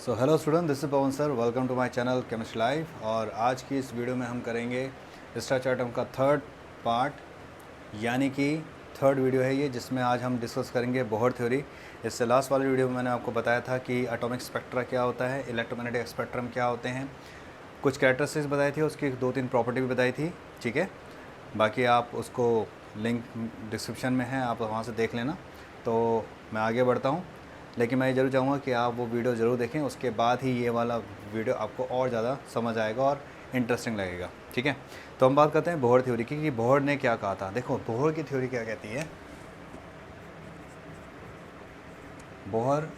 So hello student, this is Pawan sir. Welcome to my channel chemistry life. और आज की इस वीडियो में हम करेंगे स्ट्रक्चर एटम का थर्ड पार्ट, यानी कि थर्ड वीडियो है ये, जिसमें आज हम डिस्कस करेंगे बोहर थ्योरी। इससे लास्ट वाले वीडियो में मैंने आपको बताया था कि एटॉमिक स्पेक्ट्रा क्या होता है, इलेक्ट्रोमैग्नेटिक स्पेक्ट्रम क्या होते हैं, कुछ कैरेक्टरिस्टिक्स बताई थी, उसकी 2-3 प्रॉपर्टी भी बताई थी। ठीक है, बाकी आप उसको लिंक डिस्क्रिप्शन में है, आप वहाँ से देख लेना। तो मैं आगे बढ़ता हूँ, लेकिन मैं ये ज़रूर चाहूँगा कि आप वो वीडियो ज़रूर देखें, उसके बाद ही ये वाला वीडियो आपको और ज़्यादा समझ आएगा और इंटरेस्टिंग लगेगा। ठीक है, तो हम बात करते हैं बोहर थ्योरी की कि बोहर ने क्या कहा था। देखो, बोहर की थ्योरी क्या कहती है। बोहर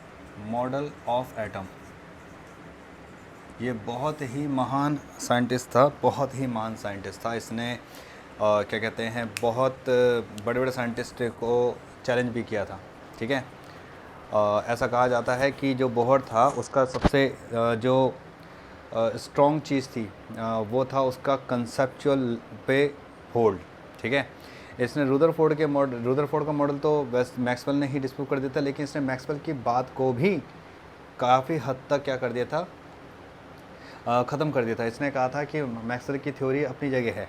मॉडल ऑफ एटम, ये बहुत ही महान साइंटिस्ट था, बहुत ही महान साइंटिस्ट था। इसने क्या कहते हैं, बहुत बड़े बड़े साइंटिस्ट को चैलेंज भी किया था। ठीक है, ऐसा कहा जाता है कि जो बोहर था उसका सबसे जो स्ट्रॉन्ग चीज़ थी वो था उसका कंसेप्चुअल पे होल्ड। ठीक है, इसने रुदरफोर्ड का मॉडल तो मैक्सवेल ने ही डिस्प्रूव कर दिया था, लेकिन इसने मैक्सवेल की बात को भी काफ़ी हद तक क्या कर दिया था, ख़त्म कर दिया था। इसने कहा था कि मैक्सवेल की थ्योरी अपनी जगह है,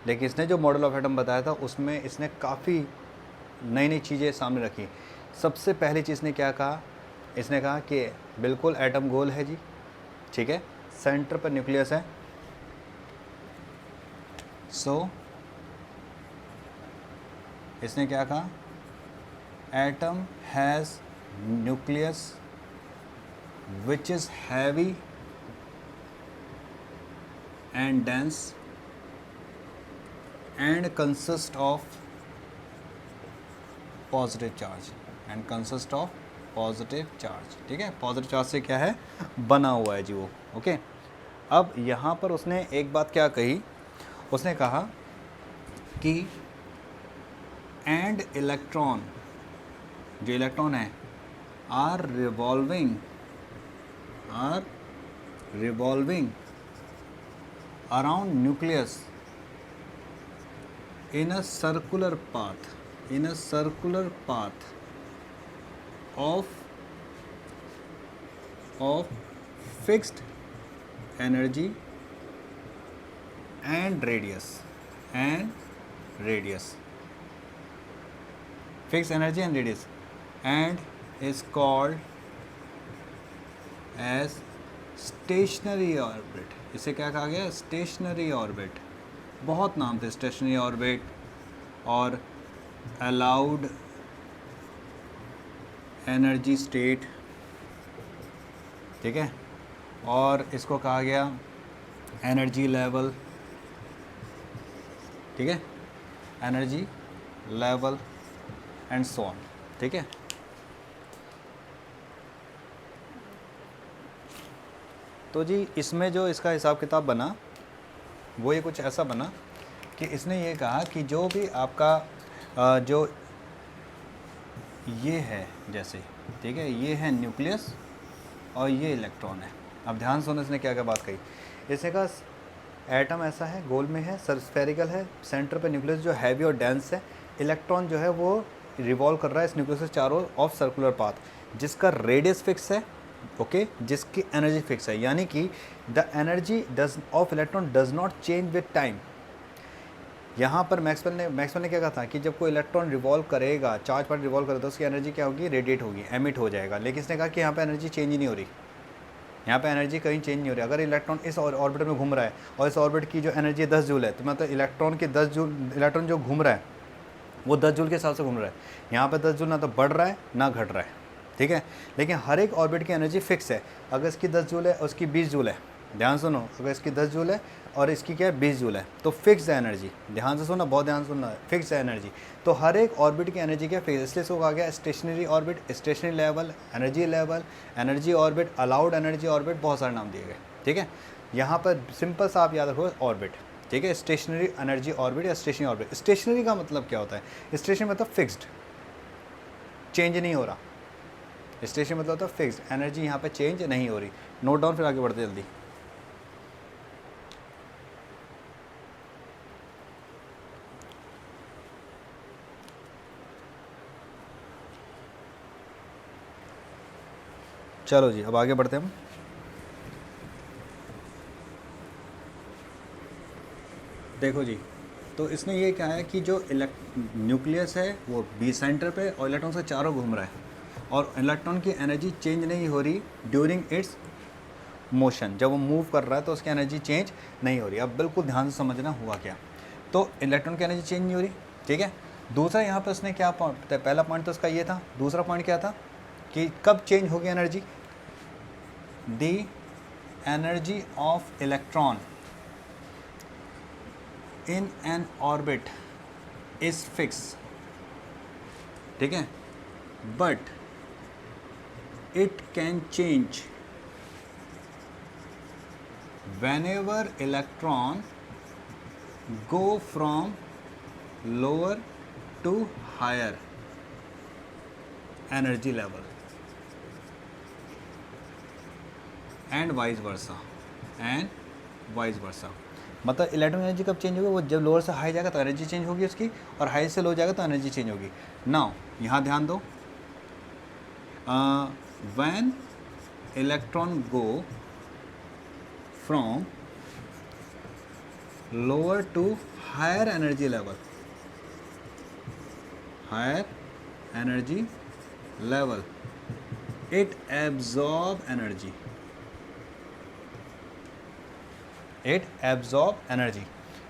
लेकिन इसने जो मॉडल ऑफ एटम बताया था उसमें इसने काफ़ी नई नई चीज़ें सामने रखी। सबसे पहली चीज़ ने क्या कहा, इसने कहा कि बिल्कुल एटम गोल है जी। ठीक है, सेंटर पर न्यूक्लियस है। सो इसने क्या कहा, atom has nucleus which is heavy and dense and consist of positive charge ठीक है, पॉजिटिव चार्ज से क्या है, बना हुआ है जी वो। ओके, अब यहाँ पर उसने एक बात क्या कही, उसने कहा कि एंड इलेक्ट्रॉन, जो इलेक्ट्रॉन है, are revolving around nucleus in a circular path of fixed energy and radius fixed energy and radius, and is called as stationary orbit। इसे क्या कहा गया, स्टेशनरी ऑर्बिट। बहुत नाम थे, स्टेशनरी ऑर्बिट और अलाउड एनर्जी स्टेट। ठीक है, और इसको कहा गया एनर्जी लेवल। ठीक है, energy level and so on. ठीक है, तो जी इसमें जो इसका हिसाब किताब बना वो ये कुछ ऐसा बना कि इसने ये कहा कि जो भी आपका जो ये है, जैसे, ठीक है, ये है न्यूक्लियस और ये इलेक्ट्रॉन है। अब ध्यान सुनो, इसने क्या क्या बात कही। इसने कहा एटम ऐसा है, गोल में है, स्फेरिकल है, सेंटर पे न्यूक्लियस जो हैवी और डेंस है, इलेक्ट्रॉन जो है वो रिवॉल्व कर रहा है इस न्यूक्लियस के चारों ऑफ सर्कुलर पाथ, जिसका रेडियस फिक्स है। ओके, जिसकी एनर्जी फिक्स है, यानी कि the energy of electron does not change with time. यहाँ पर मैक्सवेल ने क्या कहा था कि जब कोई इलेक्ट्रॉन रिवॉल्व करेगा, चार्ज पार्ट रिवॉल्व करेगा, तो उसकी एनर्जी क्या होगी, रेडिएट होगी, एमिट हो जाएगा। लेकिन इसने कहा कि यहाँ पे एनर्जी चेंज ही नहीं हो रही, यहाँ पे एनर्जी कहीं चेंज नहीं हो रही। अगर इलेक्ट्रॉन इस ऑर्बिट में घूम रहा है और इस ऑर्बिट की जो एनर्जी 10 जूल है, तो मतलब इलेक्ट्रॉन जो घूम रहा है वो 10 जूल के हिसाब से घूम रहा है। यहाँ पर 10 जूल ना तो बढ़ रहा है ना घट रहा है। ठीक है, लेकिन हर एक ऑर्बिट की एनर्जी फिक्स है। अगर इसकी 10 जूल है और उसकी 20 जूल है, ध्यान सुनो, अगर इसकी 10 जूल है और इसकी क्या है, 20 जूल है, तो फिक्स है एनर्जी। ध्यान से सुनना, बहुत ध्यान से सुनना, फिक्स है एनर्जी। तो हर एक ऑर्बिट की एनर्जी क्या फिक्स, इसलिए इसको कहा गया stationary orbit, stationary level, energy orbit, allowed energy orbit, बहुत सारे नाम दिए गए। ठीक है, यहाँ पर सिंपल सा आप याद रखो ऑर्बिट। ठीक है, स्टेशनरी एनर्जी ऑर्बिट या स्टेशनरी ऑर्बिट। स्टेशनरी का मतलब क्या होता है, स्टेशनरी मतलब फिक्स्ड, चेंज नहीं हो रहा। स्टेशनरी मतलब होता है फिक्स्ड, एनर्जी यहाँ पे चेंज नहीं हो रही। नोट डाउन, फिर आगे बढ़ते जल्दी। चलो जी, अब आगे बढ़ते हैं हम। देखो जी, तो इसने ये क्या है कि जो न्यूक्लियस है वो बी सेंटर पे और इलेक्ट्रॉन से चारों घूम रहा है और इलेक्ट्रॉन की एनर्जी चेंज नहीं हो रही ड्यूरिंग इट्स मोशन। जब वो मूव कर रहा है तो उसकी एनर्जी चेंज नहीं हो रही। अब बिल्कुल ध्यान से समझना हुआ क्या। तो इलेक्ट्रॉन की एनर्जी चेंज नहीं हो रही, ठीक है। दूसरा यहाँ पर उसने क्या पॉइंट, पहला पॉइंट तो उसका ये था, दूसरा पॉइंट क्या था कि कब चेंज होगी energy. The energy of electron in an orbit is fix, ठीक है, but it can change whenever electron go from lower to higher energy level and vice versa, मतलब इलेक्ट्रॉन एनर्जी कब चेंज होगी, वो जब लोअर से high जाएगा तो एनर्जी चेंज होगी उसकी, और हाई से लो जाएगा तो एनर्जी चेंज होगी। नाउ यहाँ ध्यान दो, when electron go from lower to higher energy level, it absorb energy,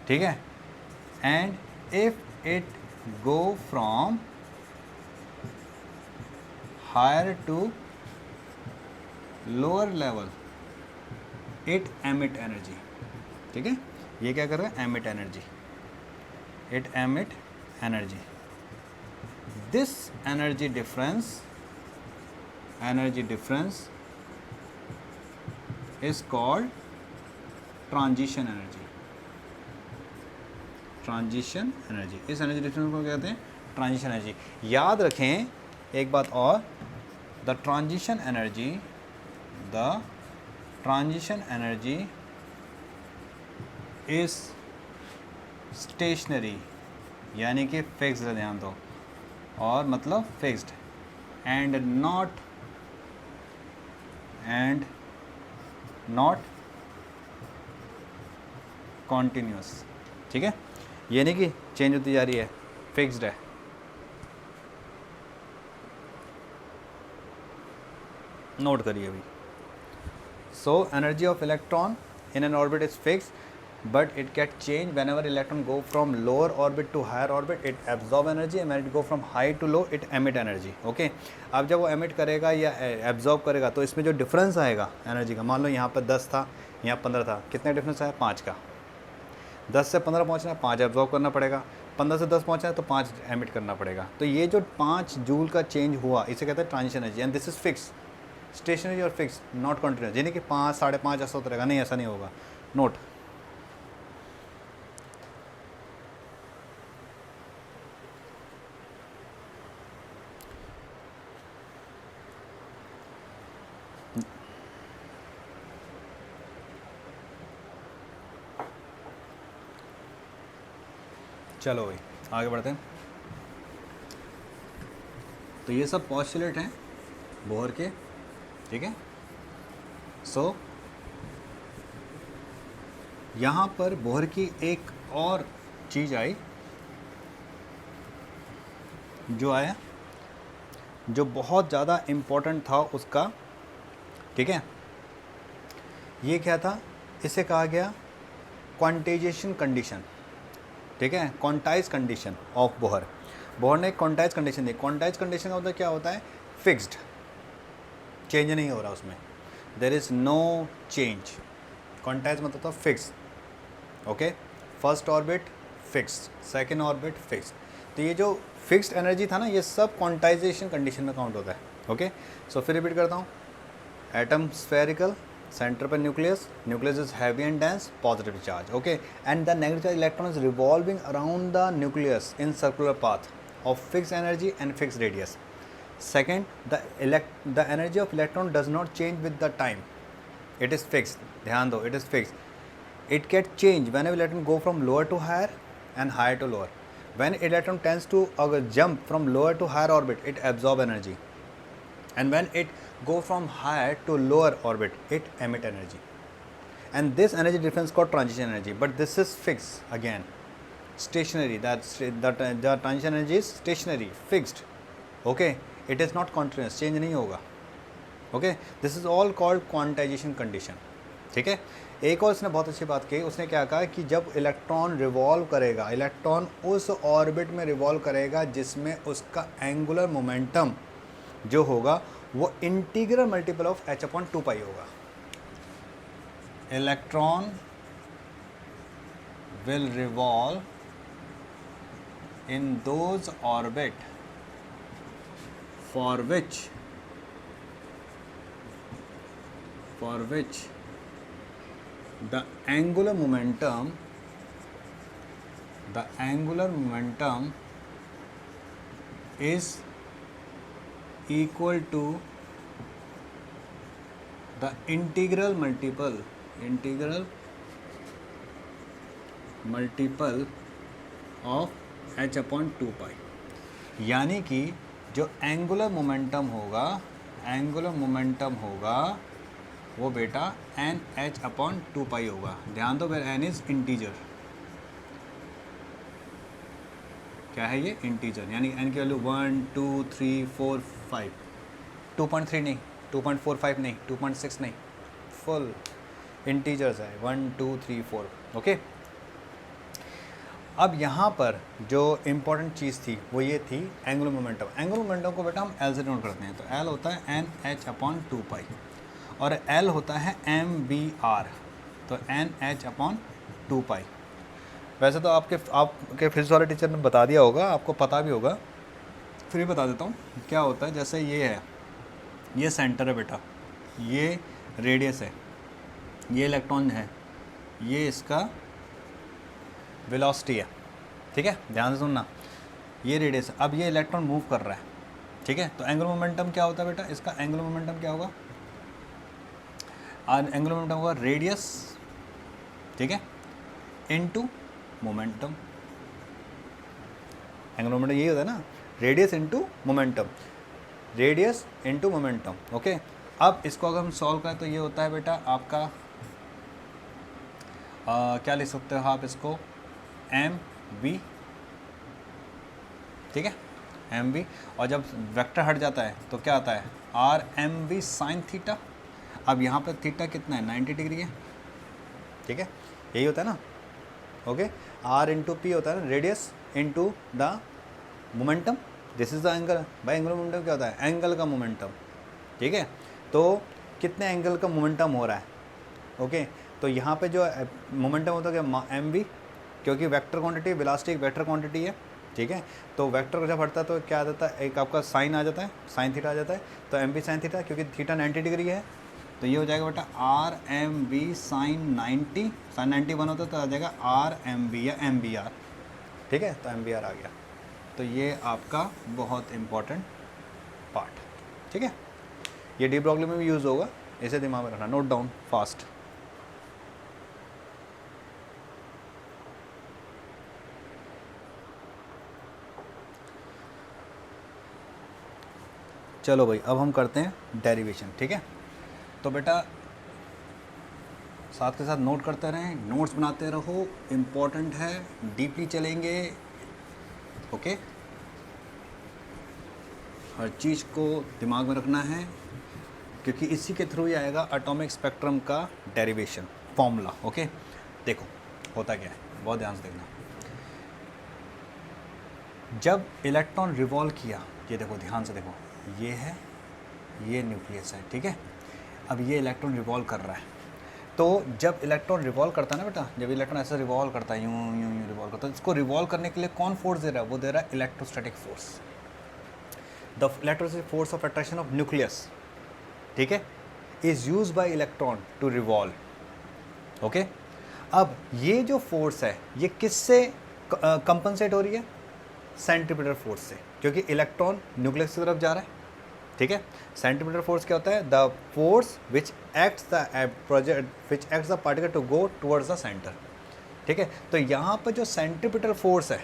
ठीक है। and if it go from higher to lower level it emit energy, ठीक है। ये क्या कर रहा है, emit energy, it emit energy. This energy difference is called transition energy. इस एनर्जी डिफरेंस को कहते हैं ट्रांजिशन एनर्जी। याद रखें एक बात और, the transition energy is stationary, यानी कि फिक्स्ड, ध्यान दो, और मतलब फिक्स्ड एंड नॉट कॉन्टिन्यूस, ठीक है। ये नहीं कि चेंज होती जा रही है, फिक्स्ड है। नोट करिए अभी। So energy of electron in an orbit is fixed, but it gets changed whenever electron go from lower orbit to higher orbit. It absorb energy, and when it go from high to low, it emit energy. Okay? अब जब वो emit करेगा या absorb करेगा तो इसमें जो difference आएगा energy का, मान लो यहाँ पर 10 था, यहाँ 15 था, कितने difference आया, 5 का। 10 से 15 पहुँचना है, 5 absorb करना पड़ेगा, 15 से 10 पहुँचना है तो 5 emit करना पड़ेगा। तो ये जो 5 जूल का चेंज हुआ, इसे कहते हैं transition energy, and this is fix, stationary और फिक्स, नॉट कॉन्टिन्यूस। यानी कि 5, 5.5 ऐसा होता रहेगा, नहीं, ऐसा नहीं होगा। नोट, चलो भाई आगे बढ़ते हैं। तो ये सब पॉस्टुलेट हैं बोहर के, ठीक है। सो यहाँ पर बोहर की एक और चीज़ आई, जो आया, जो बहुत ज़्यादा इम्पोर्टेंट था उसका, ठीक है। ये क्या था, इसे कहा गया क्वांटाइजेशन कंडीशन, ठीक है, quantize condition of Bohr. Bohr ने एक क्वांटाइज कंडीशन दी। क्वांटाइज कंडीशन का मतलब क्या होता है, फिक्स्ड, चेंज नहीं हो रहा उसमें, there is no change. Quantize मतलब था fix, okay. First orbit fixed, second orbit fixed. तो ये जो फिक्स्ड एनर्जी था ना, ये सब क्वांटाइजेशन कंडीशन में काउंट होता है, ओके। सो फिर रिपीट करता हूँ, एटम स्फेरिकल, center पर nucleus is heavy and dense, positive charge, okay, and the negative charge electron is revolving around the nucleus in circular path of fixed energy and fixed radius. Second, the energy of electron does not change with the time, it is fixed, ध्यान दो, it is fixed. It gets changed whenever electron go from lower to higher and higher to lower. When electron tends to jump from lower to higher orbit, it absorb energy, and when it go from higher to lower orbit, it emit energy. and this energy difference called transition energy, but this is fixed again, stationary. The transition energy is stationary, fixed. Okay, it is not continuous, change नहीं होगा. Okay, this is all called quantization condition. ठीक है. एक और उसने बहुत अच्छी बात कही, उसने क्या कहा कि जब इलेक्ट्रॉन रिवॉल्व करेगा, इलेक्ट्रॉन उस ऑर्बिट में रिवॉल्व करेगा जिसमें उसका एंगुलर मोमेंटम जो होगा वो इंटीग्रल मल्टीपल ऑफ h/2π होगा. Electron will revolve in those orbit for which the angular momentum is equal to the integral multiple of h/2π. यानी कि जो एंगुलर मोमेंटम होगा वो बेटा NH/2π होगा. ध्यान दो, n इज इंटीजर. क्या है ये? इंटीजर. यानी n की वैल्यू 1 2 3 4 5, 2.3 नहीं, 2.45 नहीं, 2.6 नहीं, फुल इंटीजर्स है. 1 2 3 4. ओके. अब यहाँ पर जो इम्पोर्टेंट चीज़ थी वो ये थी एंगुलर मोमेंटम. एंगुलर मोमेंटम को बेटा हम L से नोट करते हैं. तो L होता है NH/2π और L होता है mvr. तो NH/2π. वैसे तो आपके फिजिक्स वाले टीचर ने बता दिया होगा, आपको पता भी होगा, फिर भी बता देता हूँ क्या होता है. जैसे ये है, ये सेंटर है बेटा, ये रेडियस है, ये इलेक्ट्रॉन है, ये इसका वेलोसिटी है. ठीक है, ध्यान से सुनना. ये रेडियस है. अब ये इलेक्ट्रॉन मूव कर रहा है. ठीक है, तो एंगुलर मोमेंटम क्या होता है बेटा? इसका एंगुलर मोमेंटम क्या होगा? एंगुलर मोमेंटम होगा रेडियस, ठीक है, इनटू मोमेंटम. एंगुलर मोमेंटम यही होता है ना, radius into momentum, radius into momentum. Okay. अब इसको अगर हम सॉल्व करें तो ये होता है बेटा आपका क्या लिख सकते हो आप इसको? mv. ठीक है, mv. और जब वेक्टर हट जाता है तो क्या आता है? rmv sin theta. अब यहाँ पर थीटा कितना है? 90 डिग्री है. ठीक है, यही होता है ना. ओके. r इंटू पी होता है ना, radius into the momentum. This is the angle. भाई एंगुलर मोमेंटम क्या होता है? एंगल का मोमेंटम. ठीक है, तो कितने एंगल का मोमेंटम हो रहा है? ओके. तो यहाँ पे जो मोमेंटम होता है क्या? mv, क्योंकि वेक्टर क्वांटिटी, वेलोसिटी एक वेक्टर क्वांटिटी है. ठीक है, तो वेक्टर जब हटता है तो क्या आ जाता है? एक आपका साइन आ जाता है, साइन थीटा आ जाता है. तो mv sin थीटा, क्योंकि थीटा 90 डिग्री है, तो ये हो जाएगा बेटा rmv sin 90. sin 90 बना होता है तो आ जाएगा rmv या mvr. ठीक है, तो mvr आ गया. तो ये आपका बहुत इम्पॉर्टेंट पार्ट. ठीक है, ये डी ब्रॉगली में भी यूज़ होगा, इसे दिमाग में रखना. Note down fast. चलो भाई, अब हम करते हैं डेरिवेशन. ठीक है, तो बेटा साथ के साथ नोट करते रहें, नोट्स बनाते रहो, इम्पोर्टेंट है, डीपली चलेंगे. ओके, हर चीज़ को दिमाग में रखना है, क्योंकि इसी के थ्रू ही आएगा एटॉमिक स्पेक्ट्रम का डेरिवेशन फॉर्मूला. ओके, देखो होता क्या है, बहुत ध्यान से देखना. जब इलेक्ट्रॉन रिवॉल्व किया, ये देखो ध्यान से देखो, ये है, ये न्यूक्लियस है. ठीक है, अब ये इलेक्ट्रॉन रिवॉल्व कर रहा है. तो जब इलेक्ट्रॉन रिवॉल्व करता है ना बेटा, जब इलेक्ट्रॉन ऐसे रिवॉल्व करता है, यूं यूं यूं रिवॉल्व करता है, इसको रिवॉल्व करने के लिए कौन फोर्स दे रहा है? वो दे रहा है electrostatic force. The electrostatic force of attraction of nucleus, ठीक है, is use by electron to revolve. Okay. अब ये जो फोर्स है ये किससे कंपनसेट हो रही है? सेंट्रीपिटल फोर्स से, क्योंकि इलेक्ट्रॉन न्यूक्लियस की तरफ जा रहा है. ठीक है, सेंट्रीपिटल फोर्स क्या होता है? The force which acts the particle to go towards the centre. ठीक है, तो यहाँ पर जो सेंट्रीपिटल फोर्स है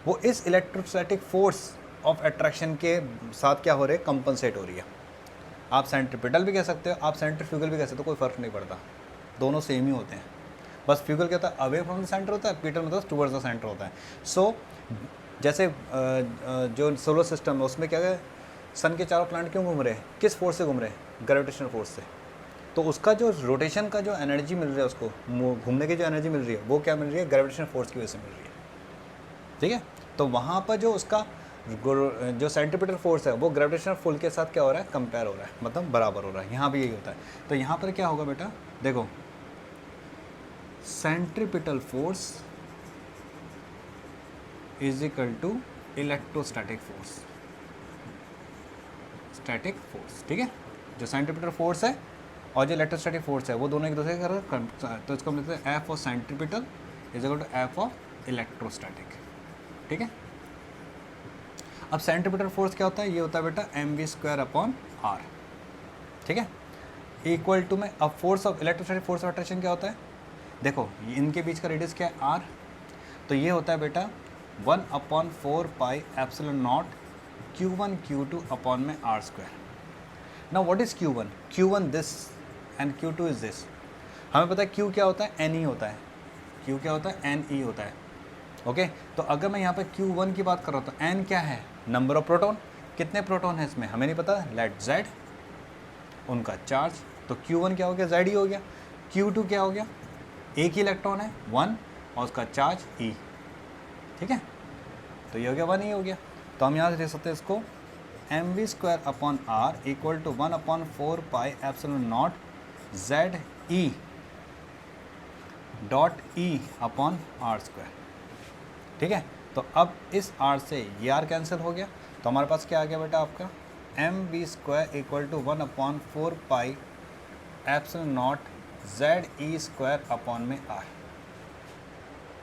वो इस इलेक्ट्रोस्टैटिक फोर्स ऑफ अट्रैक्शन के साथ क्या हो रही है? कंपनसेट हो रही है. आप सेंट्रीपिटल भी कह सकते हो, आप सेंट्रीफ्यूगल भी कह सकते हो, कोई फ़र्क नहीं पड़ता. दोनों सेम ही होते हैं, बस फ्यूगल क्या होता है अवे फ्रॉम द सेंटर होता है, पीटर मतलब टूवर्ड्स द सेंटर होता है। सो जैसे जो सोलर सिस्टम है उसमें क्या है, सन के चारों प्लांट क्यों घूम रहे हैं, किस फोर्स से घूम रहे हैं, ग्रेविटेशनल फोर्स से। तो उसका जो रोटेशन का जो एनर्जी मिल रही है उसको, घूमने की जो एनर्जी मिल रही है वो क्या मिल रही है, ग्रेविटेशनल फोर्स की वजह से मिल रही है। ठीक है, तो वहाँ पर जो उसका जो सेंट्रीपिटल फोर्स है वो ग्रेविटेशनल फोर्स के साथ क्या हो रहा है, कंपेयर हो रहा है, मतलब बराबर हो रहा है। यहाँ भी यही होता है। तो यहाँ पर क्या होगा बेटा, देखो centripetal force is equal to electrostatic force, static force. ठीक है, जो सेंट्रीपिटल फोर्स है और जो इलेक्ट्रोस्टैटिक फोर्स है वो दोनों एक दूसरे के, तो इसको हम लिखते हैं F of centripetal is equal to F of electrostatic. ठीक है, अब सेंट्रीपिटल फोर्स क्या होता है, ये होता है बेटा mv² अपॉन r। ठीक है, इक्वल टू में अब force of electrostatic force of attraction क्या होता है, देखो इनके बीच का रेडियस क्या है r, तो ये होता है बेटा 1/4 pi epsilon not q1 q2 upon में r²। Now what is q1, q1 this and q2 is this. हमें पता है q क्या होता है, ne होता है, q क्या होता है, ne होता है। ओके तो अगर मैं यहाँ पे q1 की बात कर रहा हूँ तो n क्या है, नंबर ऑफ प्रोटॉन, कितने प्रोटॉन है इसमें हमें नहीं पता, लेट z उनका चार्ज, तो q1 क्या हो गया, z ही हो गया। q2 क्या हो गया, एक ही इलेक्ट्रॉन है 1 और उसका चार्ज e। ठीक है, तो ये हो गया 1 ही हो गया। तो हम यहाँ से देख सकते हैं इसको mv² upon r equal to 1/4 pi epsilon naught z e dot e upon r²। ठीक है, तो अब इस r से ये r कैंसिल हो गया, तो हमारे पास क्या आ गया बेटा आपका mv² equal to 1/4 pi epsilon naught ze² upon में r।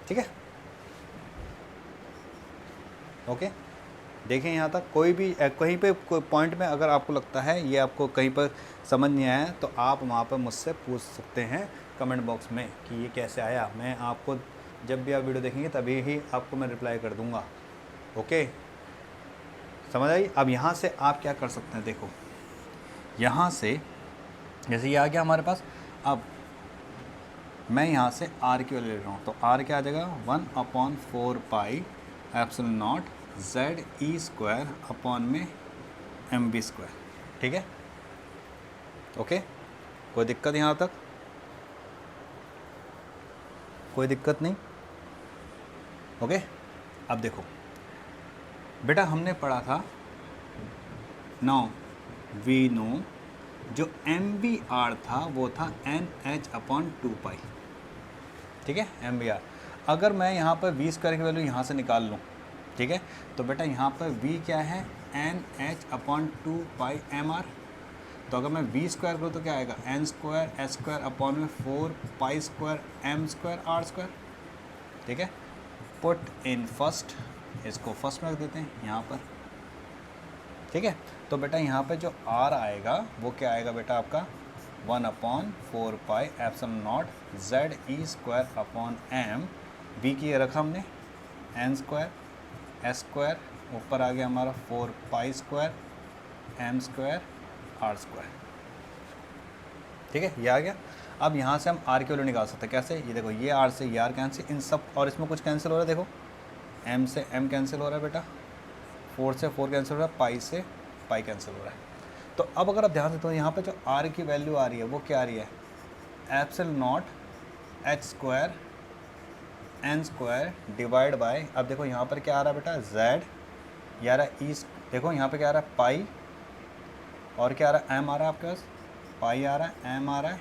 ठीक है, ओके देखें यहाँ तक कोई भी कहीं पे कोई पॉइंट में अगर आपको लगता है ये आपको कहीं पर समझ नहीं आया तो आप वहाँ पर मुझसे पूछ सकते हैं कमेंट बॉक्स में कि ये कैसे आया। मैं आपको जब भी आप वीडियो देखेंगे तभी ही आपको मैं रिप्लाई कर दूँगा। ओके समझ आई। अब यहाँ से आप क्या कर सकते हैं, देखो यहाँ से जैसे ये आ गया हमारे पास, अब मैं यहाँ से r की वैल्यू ले रहा हूँ तो r क्या आ जाएगा 1/4 pi epsilon naught ze² upon में mv²। ठीक है, ओके कोई दिक्कत यहाँ तक, कोई दिक्कत नहीं। ओके अब देखो बेटा हमने पढ़ा था नाउ वी नो जो mvr था वो था nh/2 ठीक है mvr। अगर मैं यहाँ पर v² की वैल्यू यहाँ से निकाल लूँ, ठीक है, तो बेटा यहाँ पर v क्या है nh/2 mr। तो अगर मैं v² करूँ तो क्या आएगा n² s² अपॉन में 4 π² m² r²। ठीक है, पुट इन फर्स्ट, इसको फर्स्ट में रख देते हैं यहाँ पर। ठीक है, तो बेटा यहाँ पे जो r आएगा वो क्या आएगा बेटा आपका 1/4 pi epsilon naught ze² upon m। v की रखा हमने n² s² ऊपर आ गया हमारा 4 π² m² r²। ठीक है, ये आ गया। अब यहाँ से हम r की वैल्यू निकाल सकते हैं, कैसे, ये देखो ये r से ये r कैंसिल, इन सब और इसमें कुछ कैंसिल हो रहा है, देखो m से m कैंसिल हो रहा है बेटा, 4 से 4 कैंसिल हो रहा है, पाई से पाई कैंसिल हो रहा है। तो अब अगर आप ध्यान से तो यहाँ पे जो r की वैल्यू आ रही है वो क्या आ रही है epsilon not h² n² divide by, अब देखो यहाँ पर क्या आ रहा है बेटा z, ये आ रहा है ई, देखो यहाँ पे क्या आ रहा है पाई और क्या आ रहा है m आ रहा है आपके पास, पाई आ रहा है m आ रहा है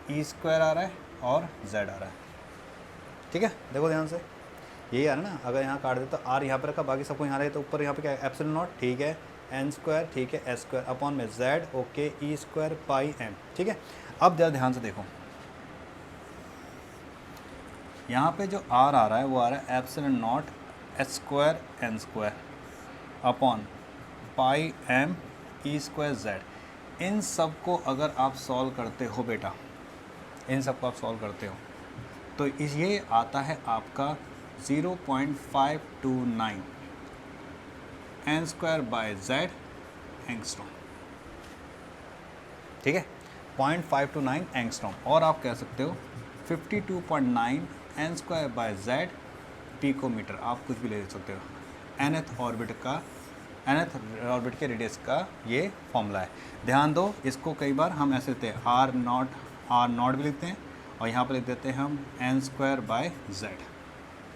e² आ रहा है और z आ रहा है। ठीक है, देखो ध्यान से यही आ रहा है ना। अगर यहाँ काट दे तो r यहाँ पर रखा, बाकी सबको यहाँ रहे तो ऊपर यहाँ पे क्या है एप्सिलॉन नॉट, ठीक है n² ठीक है s² अपॉन में z ओके e² पाई m। ठीक है, अब जरा ध्यान से देखो यहाँ पे जो r आ रहा है वो आ रहा है epsilon not h² n² upon pi m e² z। इन सब को अगर आप सॉल्व करते हो बेटा, इन सब को आप सॉल्व करते हो तो इस ये आता है आपका 0.529 n² बाय z एंगस्ट्रॉम। ठीक है, 0.529 एंगस्ट्रॉम, और आप कह सकते हो 52.9 N square by Z picometre, आप कुछ भी ले सकते हो। nth ऑर्बिट का, nth ऑर्बिट के रेडियस का ये फॉर्मूला है। ध्यान दो, इसको कई बार हम ऐसे लिखते हैं आर नॉट भी लिखते हैं, और यहाँ पर लिख देते हैं हम एन स्क्वायर बाय जेड।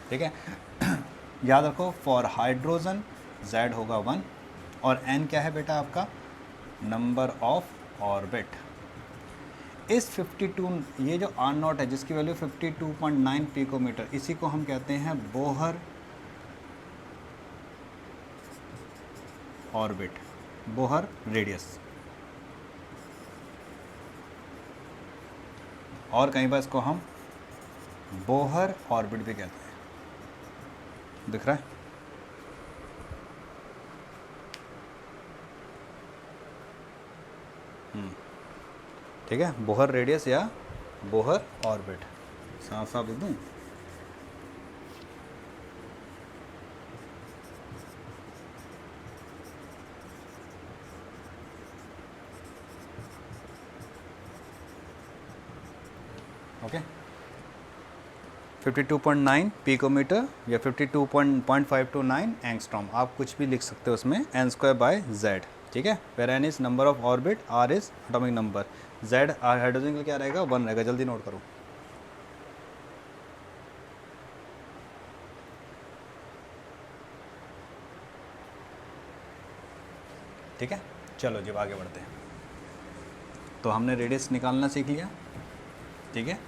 ठीक है, याद रखो फॉर हाइड्रोजन जेड होगा 1, और एन क्या है बेटा आपका, नंबर ऑफ ऑर्बिट। इस 52, ये जो आर नॉट है जिसकी वैल्यू 52.9 पिकोमीटर, इसी को हम कहते हैं बोहर ऑर्बिट, बोहर रेडियस, और कई बार इसको हम बोहर ऑर्बिट भी कहते हैं। दिख रहा है? ठीक है, बोहर रेडियस या बोहर ऑर्बिट, साफ साफ लिख दूँ। ओके, 52.9 पिकोमीटर या 52.529 एंगस्ट्रॉम, आप कुछ भी लिख सकते हो उसमें, एन स्क्वायर बाय जेड। ठीक है, where N is number of orbit, R is atomic number, Z hydrogen का क्या रहेगा, 1 रहेगा। जल्दी नोट करो। ठीक है, चलो जी आगे बढ़ते हैं। तो हमने रेडियस निकालना सीख लिया। ठीक है,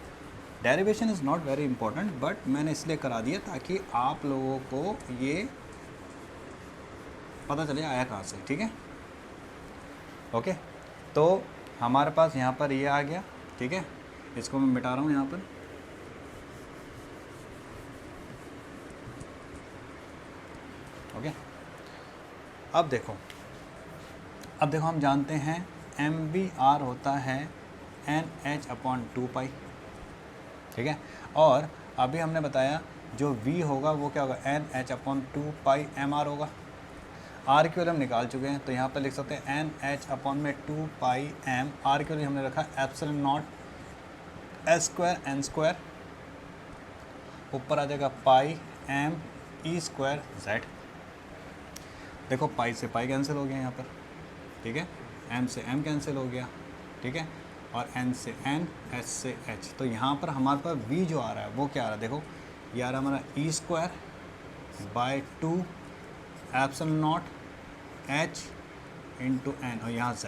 derivation is not very important, but मैंने इसलिए करा दिया ताकि आप लोगों को ये पता चले आया कहाँ से। ठीक है, ओके, तो हमारे पास यहाँ पर ये आ गया। ठीक है, इसको मैं मिटा रहा हूँ यहाँ पर। ओके, अब देखो हम जानते हैं MBR होता है NH/2π। ठीक है, और अभी हमने बताया जो V होगा वो क्या होगा, NH/2πmR होगा। R की वैल्यू हम निकाल चुके हैं, तो यहाँ पर लिख सकते हैं NH/2πm, R की वैल्यू हमने रखा एप्सिलॉन नॉट S² n², ऊपर आ जाएगा पाई m E² z। देखो पाई से पाई कैंसिल हो गया यहाँ पर। ठीक है, m से m कैंसिल हो गया। ठीक है, और n से n, h से h, तो यहाँ पर हमारे पास v जो आ रहा है वो क्या आ रहा है, देखो ये आ रहा है हमारा E²/2 epsilon not h into n, और यहाँ z।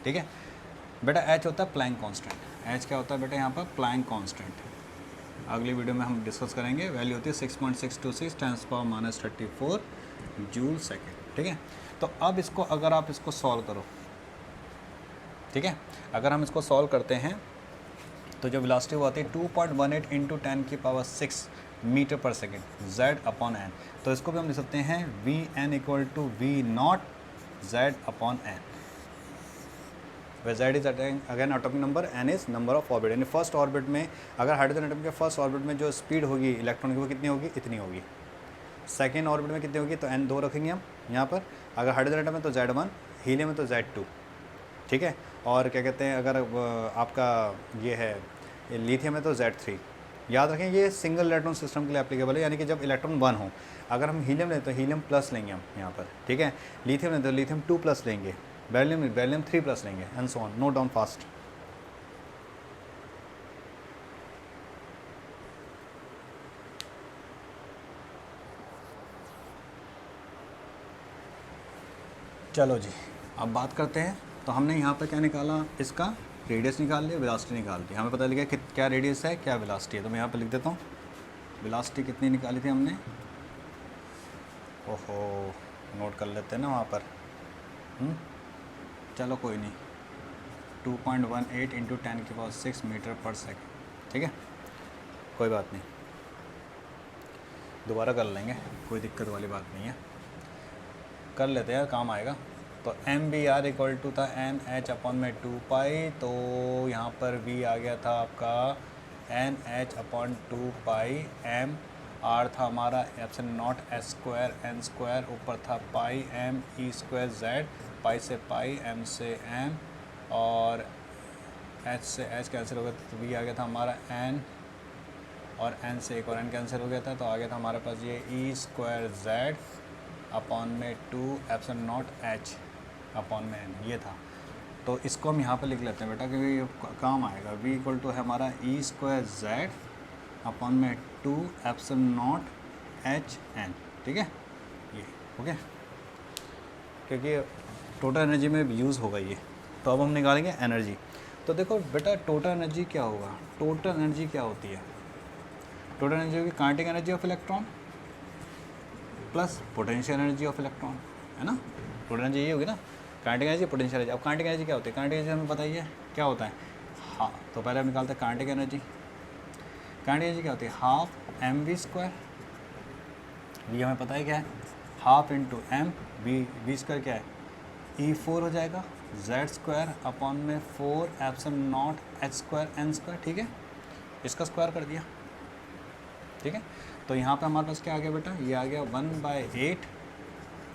ठीक है बेटा, h होता है प्लैंक कांस्टेंट। h क्या होता है बेटा यहाँ पर, प्लैंक कांस्टेंट। अगली वीडियो में हम डिस्कस करेंगे। वैल्यू होती है 6.626 10⁻34 जूल सेकेंड। ठीक है, तो अब इसको अगर आप इसको सॉल्व करो, ठीक है, अगर हम इसको सॉल्व करते हैं तो जो वेलोसिटी वो आती है 2.18 इंटू 10⁻6 मीटर पर सेकेंड z/n। तो इसको भी हम लिख सकते हैं Vn = V0 z/n, z is again atomic number, n is number of orbit. यानी फर्स्ट ऑर्बिट में अगर हाइड्रोजन एटम के फर्स्ट ऑर्बिट में जो स्पीड होगी इलेक्ट्रॉन की वो कितनी होगी, इतनी होगी। सेकेंड ऑर्बिट में कितनी होगी, तो n 2 रखेंगे हम यहाँ पर। अगर हाइड्रोजन एटम में तो Z1, हीलियम में तो Z2। ठीक है, और क्या कहते हैं, अगर आपका ये है लिथियम में तो Z3। याद रखें ये सिंगल इलेक्ट्रॉन सिस्टम के लिए एप्लीकेबल है, यानी कि जब इलेक्ट्रॉन 1 हो। अगर हम हीलियम लें तो हीलियम प्लस लेंगे हम यहाँ पर। ठीक है, लिथियम लें तो लिथियम 2 प्लस लेंगे, बेरिलियम 3 प्लस लेंगे, and so on. Note down fast. चलो जी अब बात करते हैं। तो हमने यहाँ पर क्या निकाला, इसका रेडियस निकाल लिया, वेलोसिटी निकाल ली। हमें पता लगा कि क्या रेडियस है क्या वेलोसिटी है। तो मैं यहाँ पर लिख देता हूँ वेलोसिटी कितनी निकाली थी हमने। ओहो, नोट कर लेते हैं ना वहाँ पर। चलो कोई नहीं, 2.18 इंटू 10⁻6 मीटर पर सेकेंड। ठीक है, कोई बात नहीं, दोबारा कर लेंगे, कोई दिक्कत वाली बात नहीं है, कर लेते हैं, काम आएगा। तो MBR = था NH/2π। तो यहाँ पर V आ गया था आपका NH/2πm, R था हमारा एप्सिलॉन नॉट S² n², ऊपर था पाई m E² z, पाई से पाई m से m, और एच से एच कैंसिल हो गया तो वी आ गया था हमारा एन, और एन से एक और एन कैंसिल हो गया था, तो आ गया था हमारे पास ये ई स्क्वायर जेड अपॉन में 2 एप्सिलॉन नॉट एच अपॉन में एन, ये था। तो इसको हम यहाँ पर लिख लेते हैं बेटा, क्योंकि ये काम आएगा। वी इक्वल टू है हमारा ई स्क्वायर जेड अपॉन में 2 एप्सिलॉन नॉट एच एन, ठीक है, ये ओके, क्योंकि टोटल एनर्जी में यूज़ होगा ये। तो अब हम निकालेंगे एनर्जी। तो देखो बेटा टोटल एनर्जी क्या होगा, टोटल एनर्जी क्या होती है, टोटल एनर्जी होगी kinetic energy of electron plus potential energy of electron, है ना। टोटल एनर्जी ये होगी ना, काइनेटिक एनर्जी पोटेंशियल एनर्जी। अब काइनेटिक एनर्जी क्या होती है, काइनेटिक एनर्जी हमें बताइए क्या होता है। हाँ, तो पहले हम निकालते हैं काइनेटिक एनर्जी। काइनेटिक एनर्जी क्या होती है, हाफ एम वी स्क्वायर, ये हमें पता है क्या है, half into M V square क्या है, E4 हो जाएगा जेड स्क्वायर अपॉन में 4 epsilon naught H square N square, ठीक है, इसका स्क्वायर कर दिया, ठीक है। तो यहाँ पे हमारे पास क्या आ गया बेटा, ये आ गया 1/8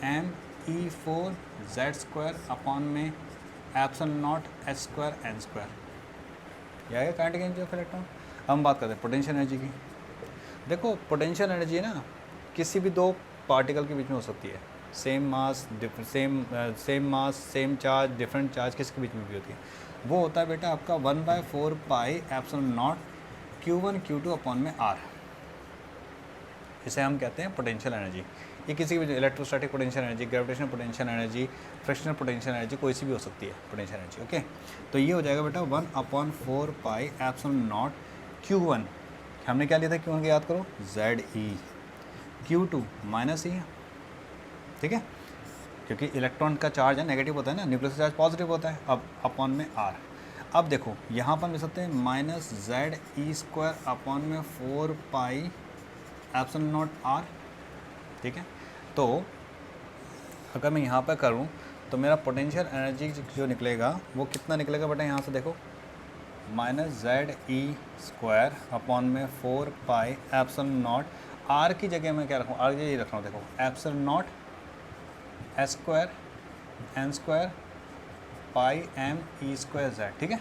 M E4 Z square upon में epsilon naught H square N square, ये आ गया काइनेटिक एनर्जी ऑफ इलेक्ट्रॉन। अब हम बात करते हैं पोटेंशियल एनर्जी की। देखो पोटेंशियल एनर्जी ना किसी भी दो पार्टिकल के बीच में हो सकती है, same mass same charge different charge किसके बीच में भी होती है, वो होता है बेटा आपका 1/4 pi epsilon not Q1 Q2 upon में R, इसे हम कहते हैं पोटेंशियल एनर्जी। ये किसी भी electrostatic potential energy, gravitational potential energy, frictional potential energy, कोई सी भी हो सकती है पोटेंशियल एनर्जी, ओके। तो ये हो जाएगा बेटा 1/4 पाई एप्सिलॉन नॉट Q1, हमने क्या लिया था Q1 को याद करो, ZE, Q2 माइनस E, ठीक है, क्योंकि इलेक्ट्रॉन का चार्ज है नेगेटिव होता है ना, न्यूक्लियस का चार्ज पॉजिटिव होता है। अब अपॉन में R, अब देखो यहाँ पर मिल सकते हैं माइनस ZE स्क्वायर अपॉन में 4 पाई एप्सिलॉन नॉट R, ठीक है। तो अगर मैं यहाँ पर करूँ तो मेरा पोटेंशियल एनर्जी जो निकलेगा वो कितना निकलेगा बेटा, यहाँ से देखो माइनस ZE स्क्वायर अपॉन में 4 पाई एप्सिलॉन नॉट, R की जगह मैं क्या रखूँ, R की जगह रख रहा हूँ, देखो epsilon naught S square N square pi M E square Z, ठीक है,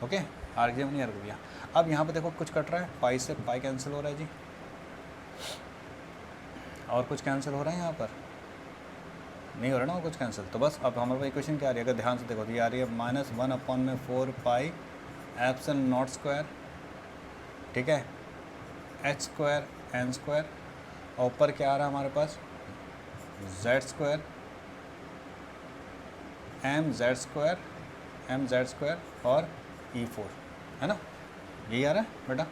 ओके। आर की नहीं रख दिया। अब यहाँ पे देखो कुछ कट रहा है, पाई से पाई कैंसिल हो रहा है जी, और कुछ कैंसिल हो रहा है यहाँ पर, नहीं हो रहा ना और कुछ कैंसिल। तो बस अब हमारे पास इक्वेशन क्या आ रही है, अगर ध्यान से देखो तो ये आ रही है -1 अपॉन में 4 पाई एप्सिलॉन नॉट स्क्वायर, ठीक है, एच स्क्वायर एन स्क्वायर, और ऊपर क्या आ रहा है हमारे पास Z square M Z square और E4, है ना, यही आ रहा है बेटा,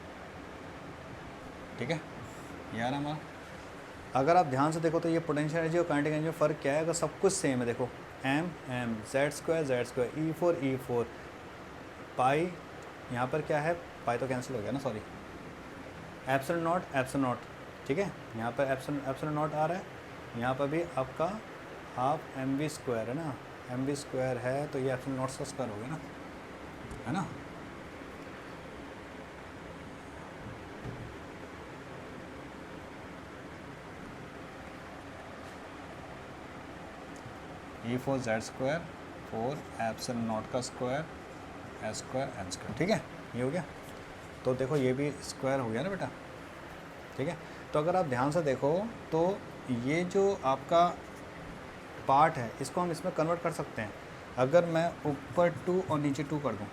ठीक है, ये आ रहा है हमारा। अगर आप ध्यान से देखो तो ये पोटेंशियल एनर्जी और काइनेटिक एनर्जी में फ़र्क क्या है, अगर सब कुछ सेम है, देखो एम जेड स्क्वायर E4 पाई, यहाँ पर क्या है, पाई तो कैंसिल हो गया ना, सॉरी, एप्सिलॉन नॉट, ठीक है, यहाँ पर एप्सिलॉन नॉट आ रहा है, यहाँ पर भी आपका हाफ एम वी स्क्वायर है ना, एम वी स्क्वायर है तो ये एप्सिलॉन नॉट का स्क्वायर हो गया ना, है ना। E4 Z square 4 epsilon naught का square S square N square, ठीक है, ये हो गया। तो देखो ये भी स्क्वायर हो गया ना बेटा, ठीक है। तो अगर आप ध्यान से देखो तो ये जो आपका पार्ट है इसको हम इसमें कन्वर्ट कर सकते हैं। अगर मैं ऊपर 2 और नीचे 2 कर दूं